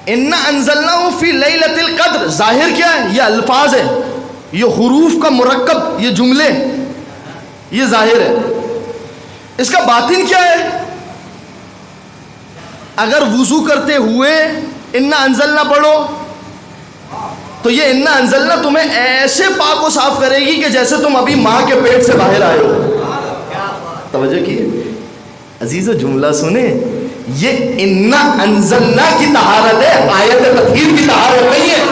اِنَّا أَنزَلْنَاهُ فِي لَيْلَةِ الْقَدْرِ. ظاہر کیا ہے؟ یہ الفاظ ہے, یہ حروف کا مرکب, یہ جملے, یہ ظاہر ہے. اس کا باطن کیا ہے؟ اگر وضو کرتے ہوئے اِنَّا أَنزَلْنَا پڑھو تو یہ اِنَّا أَنزَلْنَا تمہیں ایسے پاک و صاف کرے گی کہ جیسے تم ابھی ماں کے پیٹ سے باہر آئے ہو. توجہ کیے عزیزو, جملہ سنیں. یہ اِنَّا أَنزَلْنَا کی طہارت ہے, آیت تطہیر کی طہارت نہیں ہے.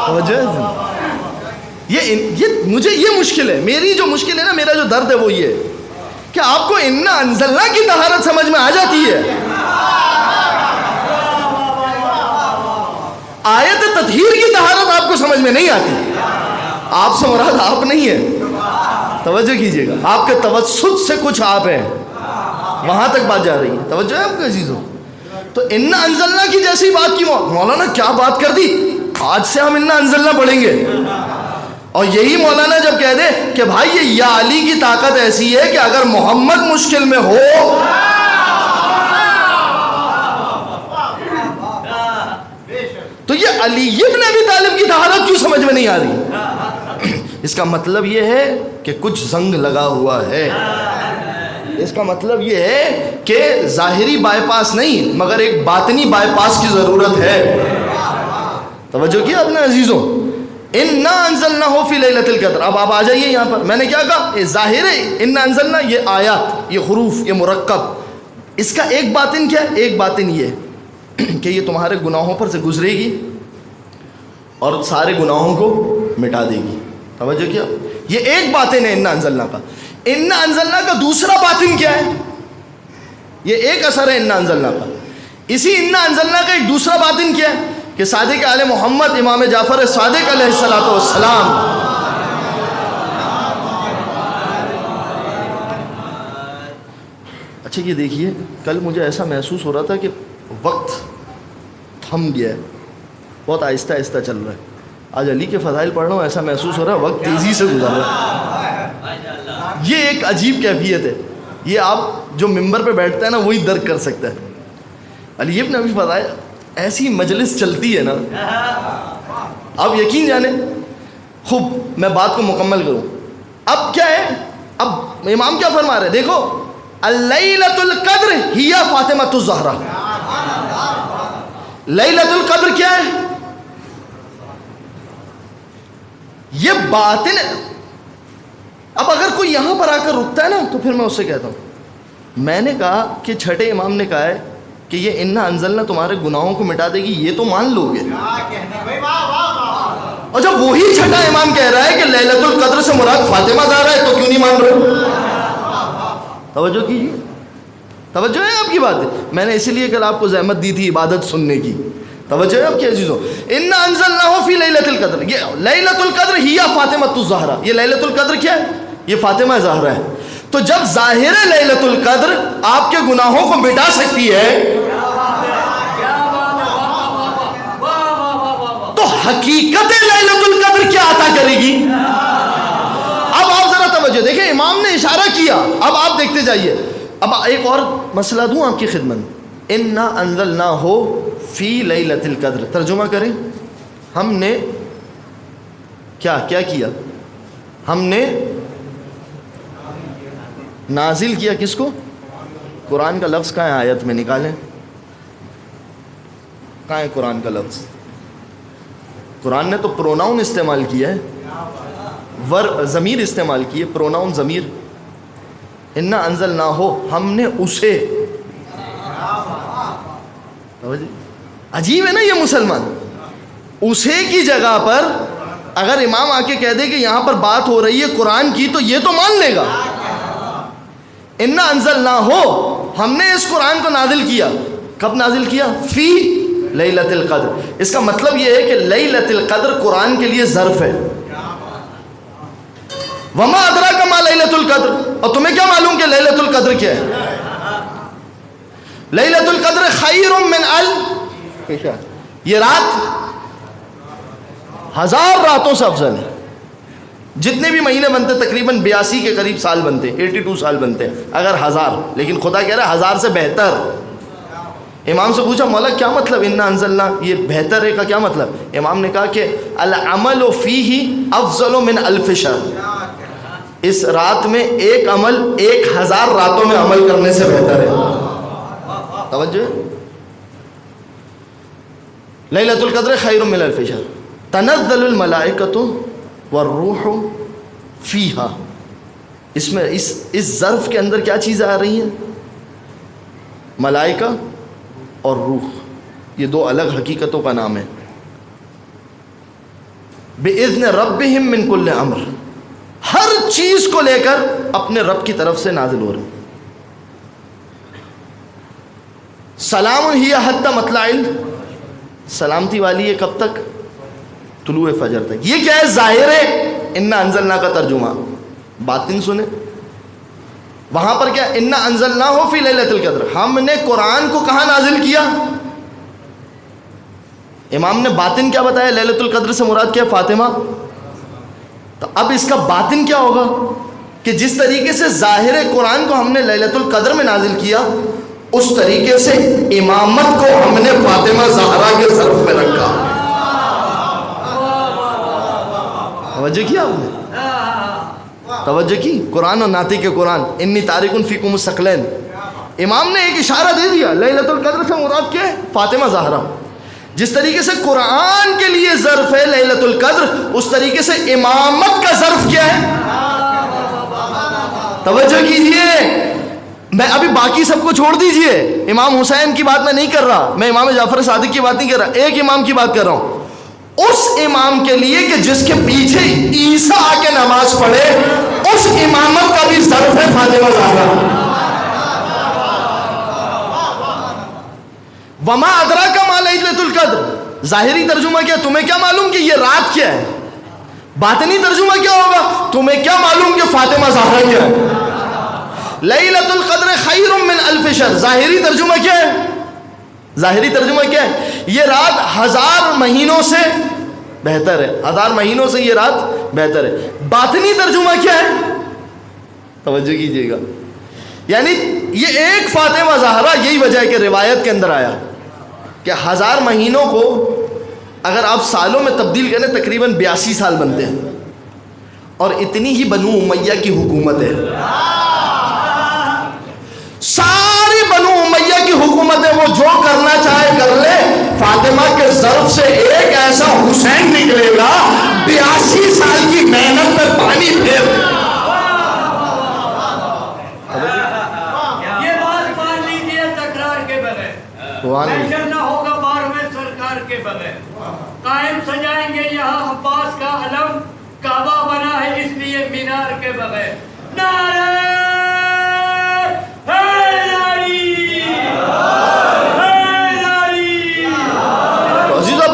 توجہ. یہ مجھے یہ مشکل ہے, میری جو مشکل ہے نا, میرا جو درد ہے وہ یہ کہ آپ کو اِنَّا أَنزَلْنَا کی طہارت سمجھ میں آ جاتی ہے, آیت تطہیر کی طہارت آپ کو سمجھ میں نہیں آتی. آپ سے مراد آپ نہیں ہے, توجہ کیجئے گا. آپ کے توسط سے کچھ آپ ہیں, وہاں تک بات جا رہی ہے. توجہ ہے آپ کے عزیزوں. تو اِنَّا أَنزَلْنَا کی جیسی بات کی, مولانا کیا بات کر دی, آج سے ہم اِنَّا أَنزَلْنَا پڑھیں گے. اور یہی مولانا جب کہہ دے کہ بھائی یہ یا علی کی طاقت ایسی ہے کہ اگر محمد مشکل میں ہو تو یہ علی ابن ابی طالب کی طہارت کیوں سمجھ میں نہیں آ رہی؟ اس کا مطلب یہ ہے کہ کچھ زنگ لگا ہوا ہے. اس کا مطلب یہ ہے کہ ظاہری بائی پاس نہیں مگر ایک باطنی بائی پاس کی ضرورت ہے. توجہ کیا اپنے عزیزوں. انا انزلناہ فی لیلۃ القدر. اب آپ آ جائیے یہاں پر. میں نے کیا کہا؟ یہ ظاہر ہے انا انزلنا، یہ آیات، یہ حروف، یہ مرکب. اس کا ایک باطن کیا ہے؟ ایک باطن یہ کہ یہ تمہارے گناہوں پر سے گزرے گی اور سارے گناہوں کو مٹا دے گی. توجہ کیا؟ یہ ایک باطن ہے انا انزلنا کا. انا انزلنا کا دوسرا باطن کیا ہے؟ یہ ایک اثر ہے انا انزلنا کا. اسی انا انزلنا کا ایک دوسرا باطن کیا ہے کہ صادق آل محمد امام جعفر صادق علیہ الصلوۃ والسلام اچھا یہ دیکھیے کل مجھے ایسا محسوس ہو رہا تھا کہ وقت تھم گیا ہے، بہت آہستہ آہستہ چل رہا ہے. آج علی کے فضائل پڑھ رہا ہوں، ایسا محسوس ہو رہا ہے وقت تیزی سے گزر رہا ہے. یہ ایک عجیب کیفیت ہے، یہ آپ جو ممبر پہ بیٹھتا ہے نا وہی درک کر سکتا ہے. علی ابن ابی فضائل ایسی مجلس چلتی ہے نا، اب یقین جانے. خوب میں بات کو مکمل کروں. اب کیا ہے؟ اب امام کیا فرما رہے ہیں؟ دیکھو، اللیلۃ القدر ہی فاطمۃ الزہرا. لیلۃ القدر کیا ہے؟ یہ باطن. اب اگر کوئی یہاں پر آ کر رکتا ہے نا تو پھر میں اس سے کہتا ہوں، میں نے کہا کہ چھٹے امام نے کہا ہے کہ یہ انا انزلنا تمہارے گناہوں کو مٹا دے گی، یہ تو مان لو گے. اور جب وہی چھٹا امام کہہ رہا ہے کہ لیلۃ القدر سے مراد فاطمہ زہرا ہے تو کیوں نہیں مان رہے؟ توجہ کیجیے، توجہ ہے آپ کی بات. میں نے اسی لیے کل آپ کو زحمت دی تھی عبادت سننے کی. توجہ ہے آپ کے عزیزوں. انا انزلناہ فی لیلۃ القدر. یہ لیلۃ القدر ہی فاطمۃ الزہرا. یہ لیلۃ القدر کیا ہے؟ یہ فاطمہ زہرا ہے. تو جب ظاہر لیلۃ القدر آپ کے گناہوں کو مٹا سکتی ہے تو حقیقت لیلۃ القدر کیا عطا کرے گی؟ اب آپ ذرا توجہ دیکھیں، امام نے اشارہ کیا، اب آپ دیکھتے جائیے. اب ایک اور مسئلہ دوں آپ کی خدمت. انا انزلناہ فی لیلۃ القدر ترجمہ کریں. ہم نے کیا کیا؟ ہم نے نازل کیا کس کو؟ قرآن کا لفظ کہاں ہے؟ آیت میں نکالیں. کہاں ہے قرآن کا لفظ؟ قرآن نے تو پروناؤن استعمال کیا ہے، ضمیر استعمال کی ہے، پروناؤن ضمیر. انا انزلناہ، ہم نے اسے. عجیب ہے نا یہ مسلمان. اسے کی جگہ پر اگر امام آ کے کہہ دے کہ یہاں پر بات ہو رہی ہے قرآن کی تو یہ تو مان لے گا. انا انزلناہ، ہم نے اس قرآن کو نازل کیا. کب نازل کیا؟ فی لیلۃ القدر. اس کا مطلب یہ ہے کہ لیلۃ القدر قرآن کے لیے ظرف ہے. وما ادراک ما لیلۃ القدر، اور تمہیں کیا معلوم کہ لیلۃ القدر کیا ہے؟ لیلۃ القدر خیر من یہ رات 1000 راتوں سے افضل ہے. جتنے بھی مہینے بنتے تقریباً 82 کے قریب سال بنتے، 82 سال بنتے ہیں اگر 1000، لیکن خدا کہہ رہا ہے 1000 سے بہتر. امام سے پوچھا مولا کیا مطلب انا انزلنا یہ بہتر ہے کا کیا مطلب؟ امام نے کہا کہ العمل فیہ افضل من 1000 شہر. اس رات میں ایک عمل 1000 راتوں میں عمل کرنے سے بہتر ہے. توجہ. لیلۃ القدر خیر من 1000 شہر. تنزل الملائکۃ والروح فیہا. اس میں اس ظرف کے اندر کیا چیزیں آ رہی ہیں؟ ملائکہ اور روح. یہ دو الگ حقیقتوں کا نام ہے. بِإِذْنِ رَبِّهِمْ مِنْ كُلِّ أَمْرٍ. ہر چیز کو لے کر اپنے رب کی طرف سے نازل ہو رہے. سلام ہی حتی مطلع، سلامتی والی ہے کب تک؟ طلوع فجر تک. یہ کیا ہے؟ ظاہر ہے انا انزلنا کا ترجمہ. باطن سنیں وہاں پر کیا؟ انا انزلناہ فی لیلۃ القدر. ہم نے قرآن کو کہاں نازل کیا؟ امام نے باطن کیا بتایا؟ لیلۃ القدر سے مراد کیا؟ فاطمہ. تو اب اس کا باطن کیا ہوگا کہ جس طریقے سے ظاہر قرآن کو ہم نے لیلۃ القدر میں نازل کیا اس طریقے سے امامت کو ہم نے فاطمہ زہرا کے ظرف میں رکھا. توجہ کیا آپ نے؟ توجہ کی، قرآن اور ناطق کے قرآن، انی تارکن فیکم الثقلین، امام نے ایک اشارہ دے دیا، لیلۃ القدر سے مراد کیا ہے؟ فاطمہ زہرا۔ جس طریقے سے قرآن کے لیے ظرف ہے لیلۃ القدر، اس طریقے سے امامت کا ظرف کیا ہے؟ توجہ کیجئے، میں ابھی باقی سب کو چھوڑ دیجئے، امام حسین کی بات میں نہیں کر رہا، میں امام جعفر صادق کی بات نہیں کر رہا، ایک امام کی بات کر رہا ہوں، اس امام کے لیے کہ جس کے پیچھے عیسیٰ آ کے نماز پڑھے، اس امامت کا بھی ظرف ہے فاطمہ زہرا۔ وما ادراک ما لیلۃ القدر، ظاہری ترجمہ کیا؟ تمہیں کیا معلوم کہ یہ رات کیا ہے؟ باطنی ترجمہ کیا ہوگا؟ تمہیں کیا معلوم کہ فاطمہ زہرا کیا ہے؟ لیلۃ القدر خیر من الف شہر، ظاہری ترجمہ کیا ہے؟ ظاہری ترجمہ کیا ہے؟ یہ رات 1000 مہینوں سے بہتر ہے، 1000 مہینوں سے یہ رات بہتر ہے۔ باطنی ترجمہ کیا ہے؟ توجہ کیجیے گا، یعنی یہ ایک فاطمہ زہرا، یہی وجہ ہے کہ روایت کے اندر آیا کہ 1000 مہینوں کو اگر آپ سالوں میں تبدیل کریں تقریباً 82 سال بنتے ہیں، اور اتنی ہی بنو امیہ کی حکومت ہے، ساری بنو امیہ کی حکومت ہے، وہ جو کرنا چاہے کر لے، فاطمہ کے ظرف سے ایک ایسا حسین نکلے گا 82 سال کی محنت میں پانی پھیر۔ یہ بات مان لیجیے تکرار کے بغیر، ایسا نہ ہوگا بار میں سرکار کے بغیر، قائم سجائیں گے یہاں عباس کا علم، کعبہ بنا ہے اس لیے مینار کے بغیر، نعرہ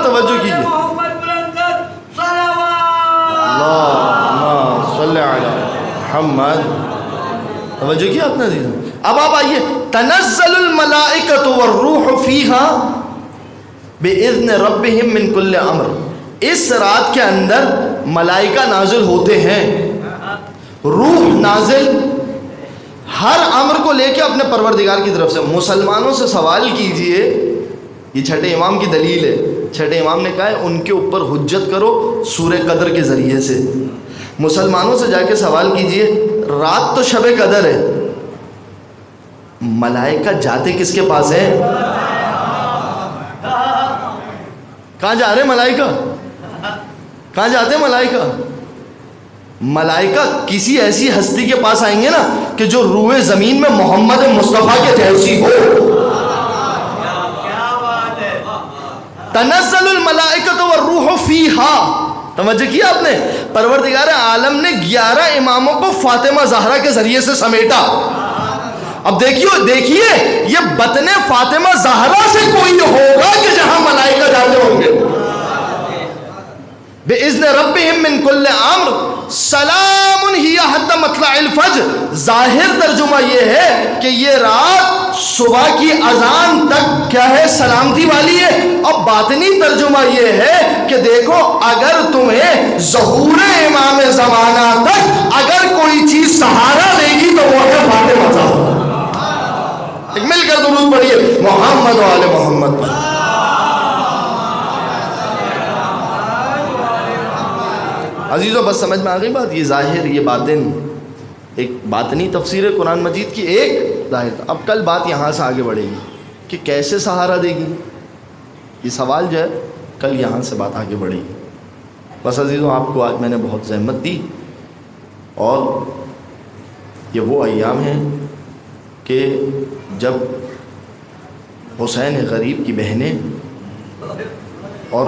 توجہ کیجیے، محمد، توجہ کیا آپ نے عزیز؟ اب آپ آئیے، تنزل الملائکۃ والروح فیہا باذن ربہم من کل امر، اس رات کے اندر ملائکہ نازل ہوتے ہیں، روح نازل ہر امر کو لے کے اپنے پروردگار کی طرف سے۔ مسلمانوں سے سوال کیجئے، یہ چھٹے امام کی دلیل ہے، چھٹے امام نے کہا ہے ان کے اوپر حجت کرو سورہ قدر کے ذریعے سے۔ مسلمانوں سے جا کے سوال کیجئے، رات تو شب قدر ہے، ملائکہ جاتے کس کے پاس ہیں؟ کہاں جا رہے ملائکہ؟ کہاں جاتے ملائکہ؟ ملائکہ کسی ایسی ہستی کے پاس آئیں گے نا کہ جو روئے زمین میں محمد مصطفیٰ کے جیسی ہو۔ تنزل الملائکۃ والروح فیہا، توجہ کیا آپ نے؟ پروردگار عالم نے 11 اماموں کو فاطمہ زہرا کے ذریعے سے سمیٹا۔ اب دیکھیے یہ بطن فاطمہ زہرا سے کوئی ہوگا کہ جہاں ملائکہ جاتے ہوں گے۔ بِإِذْنِ رَبِّهِمْ مِنْ كُلِّ أَمْرٍ سَلَامٌ هِيَ حَتَّى مَطْلَعِ الْفَجْرِ، ظاہر ترجمہ یہ ہے کہ یہ رات صبح کی اذان تک کیا ہے؟ سلامتی والی ہے۔ اور باطنی ترجمہ یہ ہے کہ دیکھو اگر تمہیں ظہور امام زمانہ تک اگر کوئی چیز سہارا دے گی تو وہ ہے فاطمہ زہرا۔ ایک مل کر درود پڑھیے، محمد و آل محمد پر۔ عزیزو بس سمجھ میں آ گئی بات؟ یہ ظاہر، یہ باطن، ایک باطنی تفسیر ہے قرآن مجید کی، ایک ظاہر۔ اب کل بات یہاں سے آگے بڑھے گی کہ کیسے سہارا دے گی، یہ سوال جو ہے کل یہاں سے بات آگے بڑھے گی۔ بس عزیزو آپ کو آج میں نے بہت زحمت دی، اور یہ وہ ایام ہیں کہ جب حسین غریب کی بہنیں اور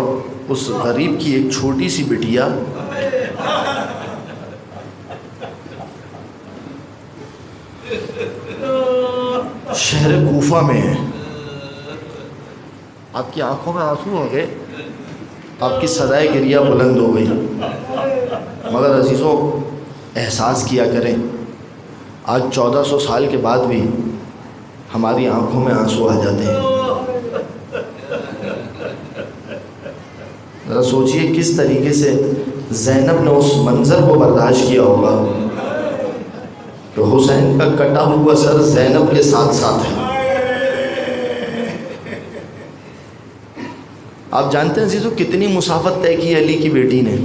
اس غریب کی ایک چھوٹی سی بٹیا شہر کوفہ میں ہے۔ آپ کی آنکھوں میں آنسو ہو گئے، آپ کی صدائے گریہ بلند ہو گئی، مگر عزیزوں احساس کیا کریں، آج 1400 سال کے بعد بھی ہماری آنکھوں میں آنسو آ جاتے ہیں۔ ذرا سوچئے کس طریقے سے زینب نے اس منظر کو برداشت کیا ہوگا کہ حسین کا کٹا ہوا سر زینب کے ساتھ ساتھ ہے۔ آپ جانتے ہیں عزیزو کتنی مسافت طے کی علی کی بیٹی نے؟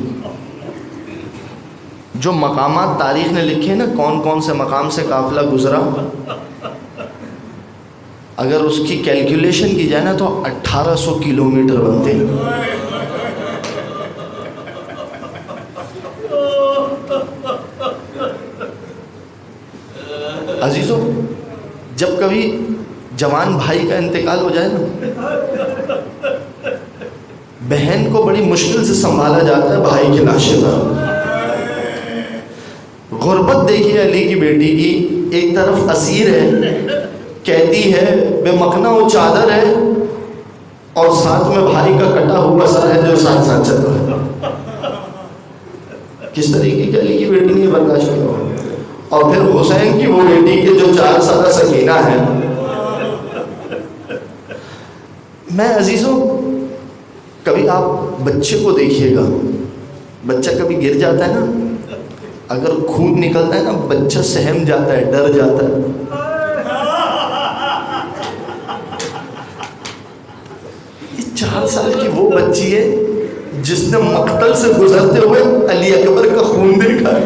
جو مقامات تاریخ نے لکھے نا، کون کون سے مقام سے قافلہ گزرا، اگر اس کی کیلکولیشن کی جائے نا تو 1800 کلومیٹر بنتے ہیں۔ عزیزوں، جب کبھی جوان بھائی کا انتقال ہو جائے نا، بہن کو بڑی مشکل سے سنبھالا جاتا ہے بھائی کی لاش پر۔ غربت دیکھیے علی کی بیٹی کی، ایک طرف اسیر ہے، کہتی ہے بے مکنا و چادر ہے، اور ساتھ میں بھائی کا کٹا ہوا سر ہے جو ساتھ ساتھ چل رہا ہے۔ کس طریقے کی علی کی بیٹی نے برداشت کیا؟ اور پھر حسین کی وہ بیٹی کے جو 4 سالہ سکینہ ہے۔ میں عزیزوں، کبھی آپ بچے کو دیکھیے گا، بچہ کبھی گر جاتا ہے نا، اگر خون نکلتا ہے نا، بچہ سہم جاتا ہے، ڈر جاتا ہے۔ یہ 4 سال کی وہ بچی ہے جس نے مقتل سے گزرتے ہوئے علی اکبر کا خون دیکھا ہے۔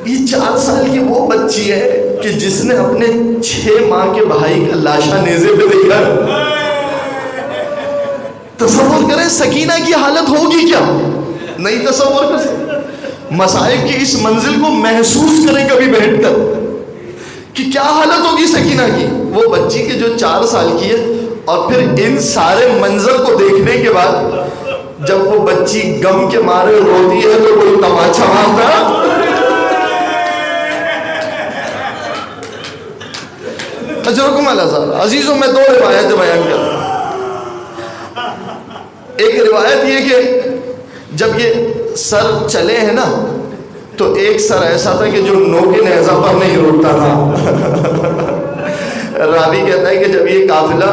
یہ 4 سال کی وہ بچی ہے کہ جس نے اپنے 6 ماہ کے بھائی کا لاشا نیزے پہ دیکھا۔ تصور کریں سکینہ کی حالت ہوگی کیا؟ نہیں تصور کر سکتے۔ مصائب کی اس منزل کو محسوس کریں کبھی بیٹھ کر کہ کیا حالت ہوگی سکینہ کی، وہ بچی کے جو 4 سال کی ہے۔ اور پھر ان سارے منظر کو دیکھنے کے بعد جب وہ بچی غم کے مارے روتی ہے تو کوئی تماچا مارتا۔ اجرکم اللہ تعالی۔ عزیزوں، میں 2 روایتیں بیان کر رہا ہوں۔ ایک روایت یہ کہ جب یہ سر چلے ہیں نا تو ایک سر ایسا تھا کہ جو نوک نیزہ پر نہیں روکتا تھا۔ راوی کہتا ہے کہ جب یہ قافلہ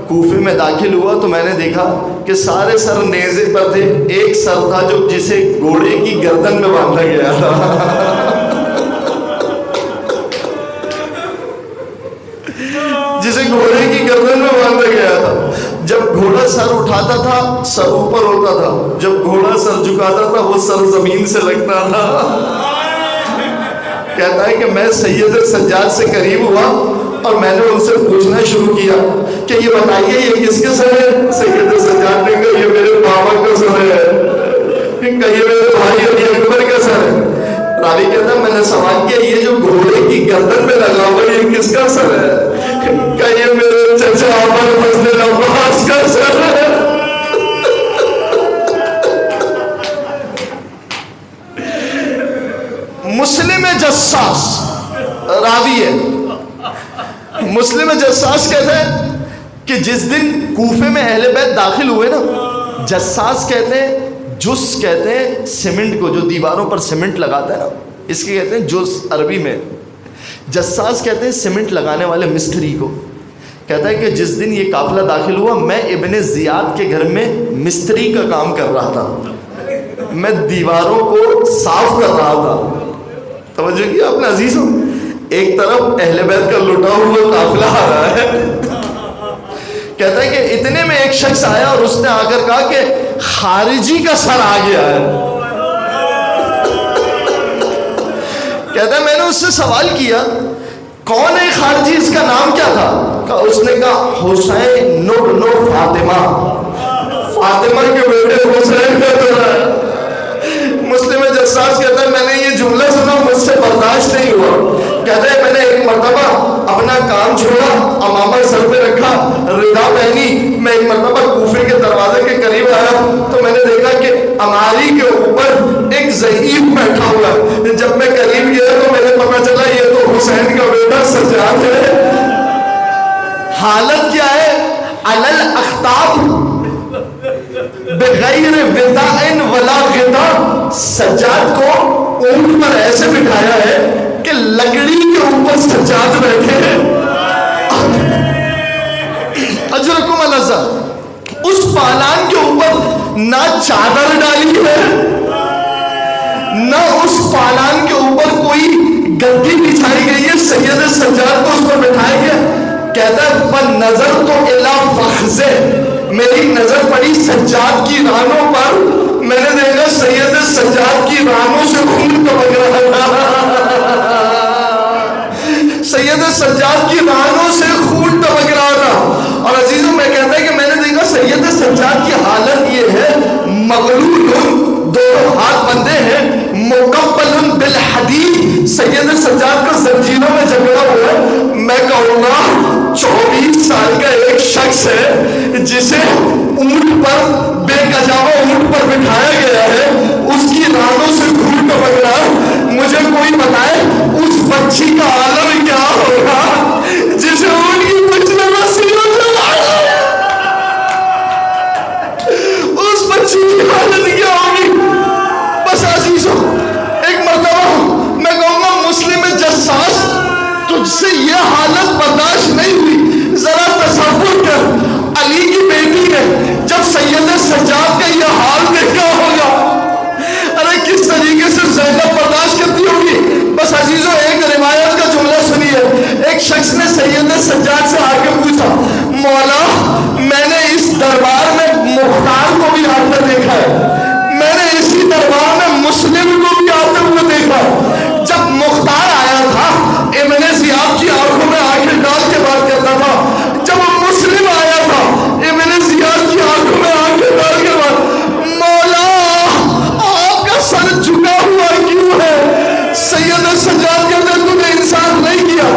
کوفے میں داخل ہوا تو میں نے دیکھا کہ سارے سر نیزے پر تھے، ایک سر تھا جو جسے گھوڑے کی گردن میں باندھا گیا تھا، جسے گھوڑے کی گردن میں باندھا گیا تھا۔ جب گھوڑا سر اٹھاتا تھا سر اوپر ہوتا تھا، جب گھوڑا سر جھکاتا تھا وہ سر زمین سے لگتا تھا۔ کہتا ہے کہ میں سید سجاد سے قریب ہوا اور میں نے ان سے پوچھنا شروع کیا کہ یہ بتائیے یہ کس کے سر ہے؟ سید سجاد نے کہا یہ میرے بابا کا سر ہے، کہ یہ میرے بھائی علی اکبر کا سر ہے۔ راوی کہتا ہے میں نے سوال کیا یہ جو گھوڑے کی گردن پہ لگا ہوا یہ کس کا سر ہے؟ کہ یہ میرے چچا عمر فضل عباس کا سر ہے۔ مسلم جساس راوی ہے، مسلم جساس کہتے ہیں کہ جس دن کوفے میں اہل بیت داخل ہوئے نا، جساس کہتے ہیں، جس کہتے ہیں سیمنٹ کو، جو دیواروں پر سیمنٹ لگاتا ہے نا، اس کے کہتے ہیں جس عربی میں۔ جساس کہتے ہیں سیمنٹ لگانے والے مستری کو۔ کہتا ہے کہ جس دن یہ قافلہ داخل ہوا میں ابن زیاد کے گھر میں مستری کا کام کر رہا تھا، میں دیواروں کو صاف کر رہا تھا۔ توجہ کیا آپ نے عزیزوں؟ ایک طرف اہل بیت کا لٹا ہوا قافلہ آ رہا ہے، کہتا ہے کہ اتنے میں ایک شخص آیا اور اس نے آ کر کہا کہ خارجی کا سر آ گیا ہے۔ کہتا ہے میں نے اس سے سوال کیا کون ہے خارجی، اس کا نام کیا تھا؟ اس نے کہا حسین نو فاطمہ، فاطمہ کے بیٹے حسین کا تو ہے۔ مسلم جساس کہتا ہے میں نے یہ جملہ سنا مجھ سے برداشت نہیں ہوا۔ کہتا ہے میں نے ایک مرتبہ اپنا کام چھوڑا، امامہ سر پہ رکھا، ردا پہنی، میں ایک مرتبہ کوفے کے دروازے کے قریب آیا تو میں نے دیکھا کہ اماری کے اوپر ایک ضعیف بیٹھا ہوا ہے۔ جب میں قریب گیا تو میں نے پتا چلا یہ تو حسین کا بیٹا سجاد ہے۔ حالت کیا ہے؟ علل اختاب بغیر وداع ولا غطا، سجاد کو اونٹ پر ایسے بٹھایا ہے کہ لکڑی کے اوپر سجاد بیٹھے ہیں۔ اجرکم العزت، اس پالان کے اوپر نہ چادر ڈالی ہے، نہ اس پالان کے اوپر کوئی گدی بچھائی گئی ہے، سید سجاد کو اس پر بٹھایا گیا۔ کہتا ہے فَنَظَرْتُ إِلَىٰ فَخْذِهِ، میری نظر پڑی سجاد کی رانوں پر، میں نے دیکھا سید سجاد کی رانوں سے خون ٹپک رہا تھا، سید سجاد کی رانوں سے خون ٹپک رہا تھا. اور عزیزوں میں کہتا ہے کہ میں نے دیکھا سید سجاد کی حالت یہ ہے، مغلول، دونوں ہاتھ بندے ہیں، مکبل بالحدید، سید سجاد کا زنجیروں میں جکڑا ہوا ہے. میں کہوں گا 24 سال کا ایک شخص ہے جسے اونٹ پر، بے گجاوا اونٹ پر بٹھایا گیا ہے، اس کی رانوں سے خون ٹپک رہا ہے. مجھے کوئی بتائے اس بچی کا عالم کیا ہوگا جسے ان کی کچھ اس بچی کی حالت کیا ہوگی. بس عزیزوں ایک مرتبہ میں کہوں گا مسلم جساس تجھ سے یہ حالت برداشت نہیں ہوئی. ذرا تصور کر علی کی بیٹی نے جب سید سجاد کا یہ حال دیکھا ہوگا، ارے کس طریقے سے زینب برداشت کرتی ہوگی. بس عزیزوں ایک روایت کا جملہ سنیے. ایک شخص نے سید سجاد سے آ کے پوچھا، مولا میں نے اس دربار میں مختار کو بھی آتے دیکھا ہے، میں نے اسی دربار میں مسلم کو بھی آتے ہوئے دیکھا. جب مختار آیا تھا ابن زیاد کی آنکھوں میں آنکھیں ڈال کے بات کرتا تھا، جب مسلم آیا تھا ابن زیاد کی آنکھوں میں آنکھیں ڈال کے بات. مولا آپ کا سر جھکا ہوا کیوں ہے؟ سید سجاد کہتے تو نے انصاف نہیں کیا.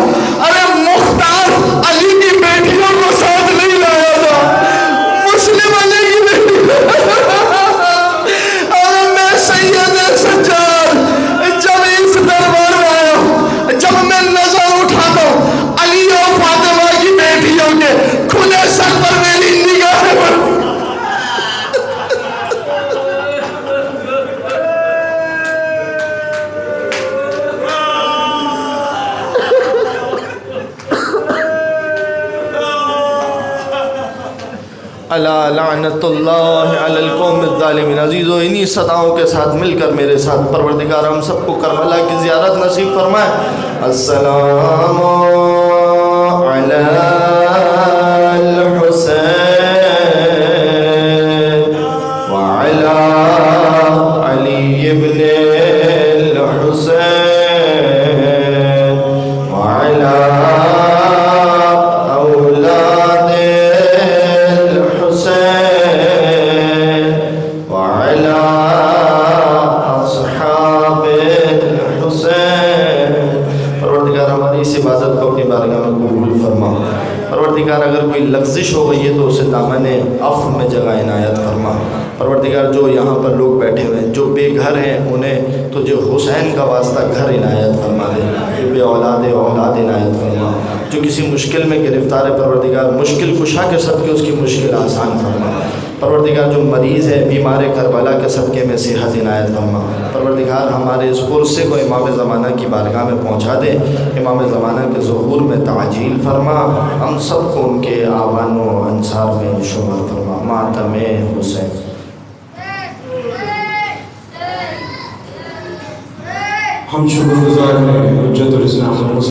ارے مختار علی کی بیٹیوں کو ساتھ نہیں لایا تھا، مسلم علی کی بیٹی. ارے میں سید سجاد جب اس دربار میں آیا، جب میں نظر اٹھاتا ہوں علی اور فاطمہ کی بیٹیوں کے کھلے سر پر میری نگاہیں پڑتی. الا لعنت اللہ علی القوم الظالمین. عزیزو انہی صداؤں کے ساتھ مل کر میرے ساتھ پروردگار ہم سب کو کربلا کی زیارت نصیب فرمائے. السلام علی الحسین وعلی علی ابن الحسین وعلی اولاد الحسین وعلی اصحاب الحسین. پروردگار ہماری اس عبادت کو اپنی بارگاہ میں قبول فرما. پروردگار اگر کوئی لغزش ہو گئی ہے تو اسے دامن عفو میں جگہ عنایت فرما. پروردگار جو یہاں پر لوگ بیٹھے ہوئے ہیں جو بے گھر ہیں انہیں تو جو حسین کا واسطہ گھر عنایت فرما دے، جو بے اولاد اولاد عنایت فرما، جو کسی مشکل میں گرفتار ہے پروردگار مشکل کشا کے صدقے اس کی مشکل آسان فرما. پروردگار جو مریض ہے بیمار کربلا کے صدقے میں صحت عنایت فرما. پروردگار ہمارے اس پرسے کو امام زمانہ کی بارگاہ میں پہنچا دے، امام زمانہ کے ظہور میں تعجیل فرما، ہم سب کو ان کے آوان و انصار میں شمار فرما. ماتم حسین. ہم شکر گزار ہیں حجت الاسلام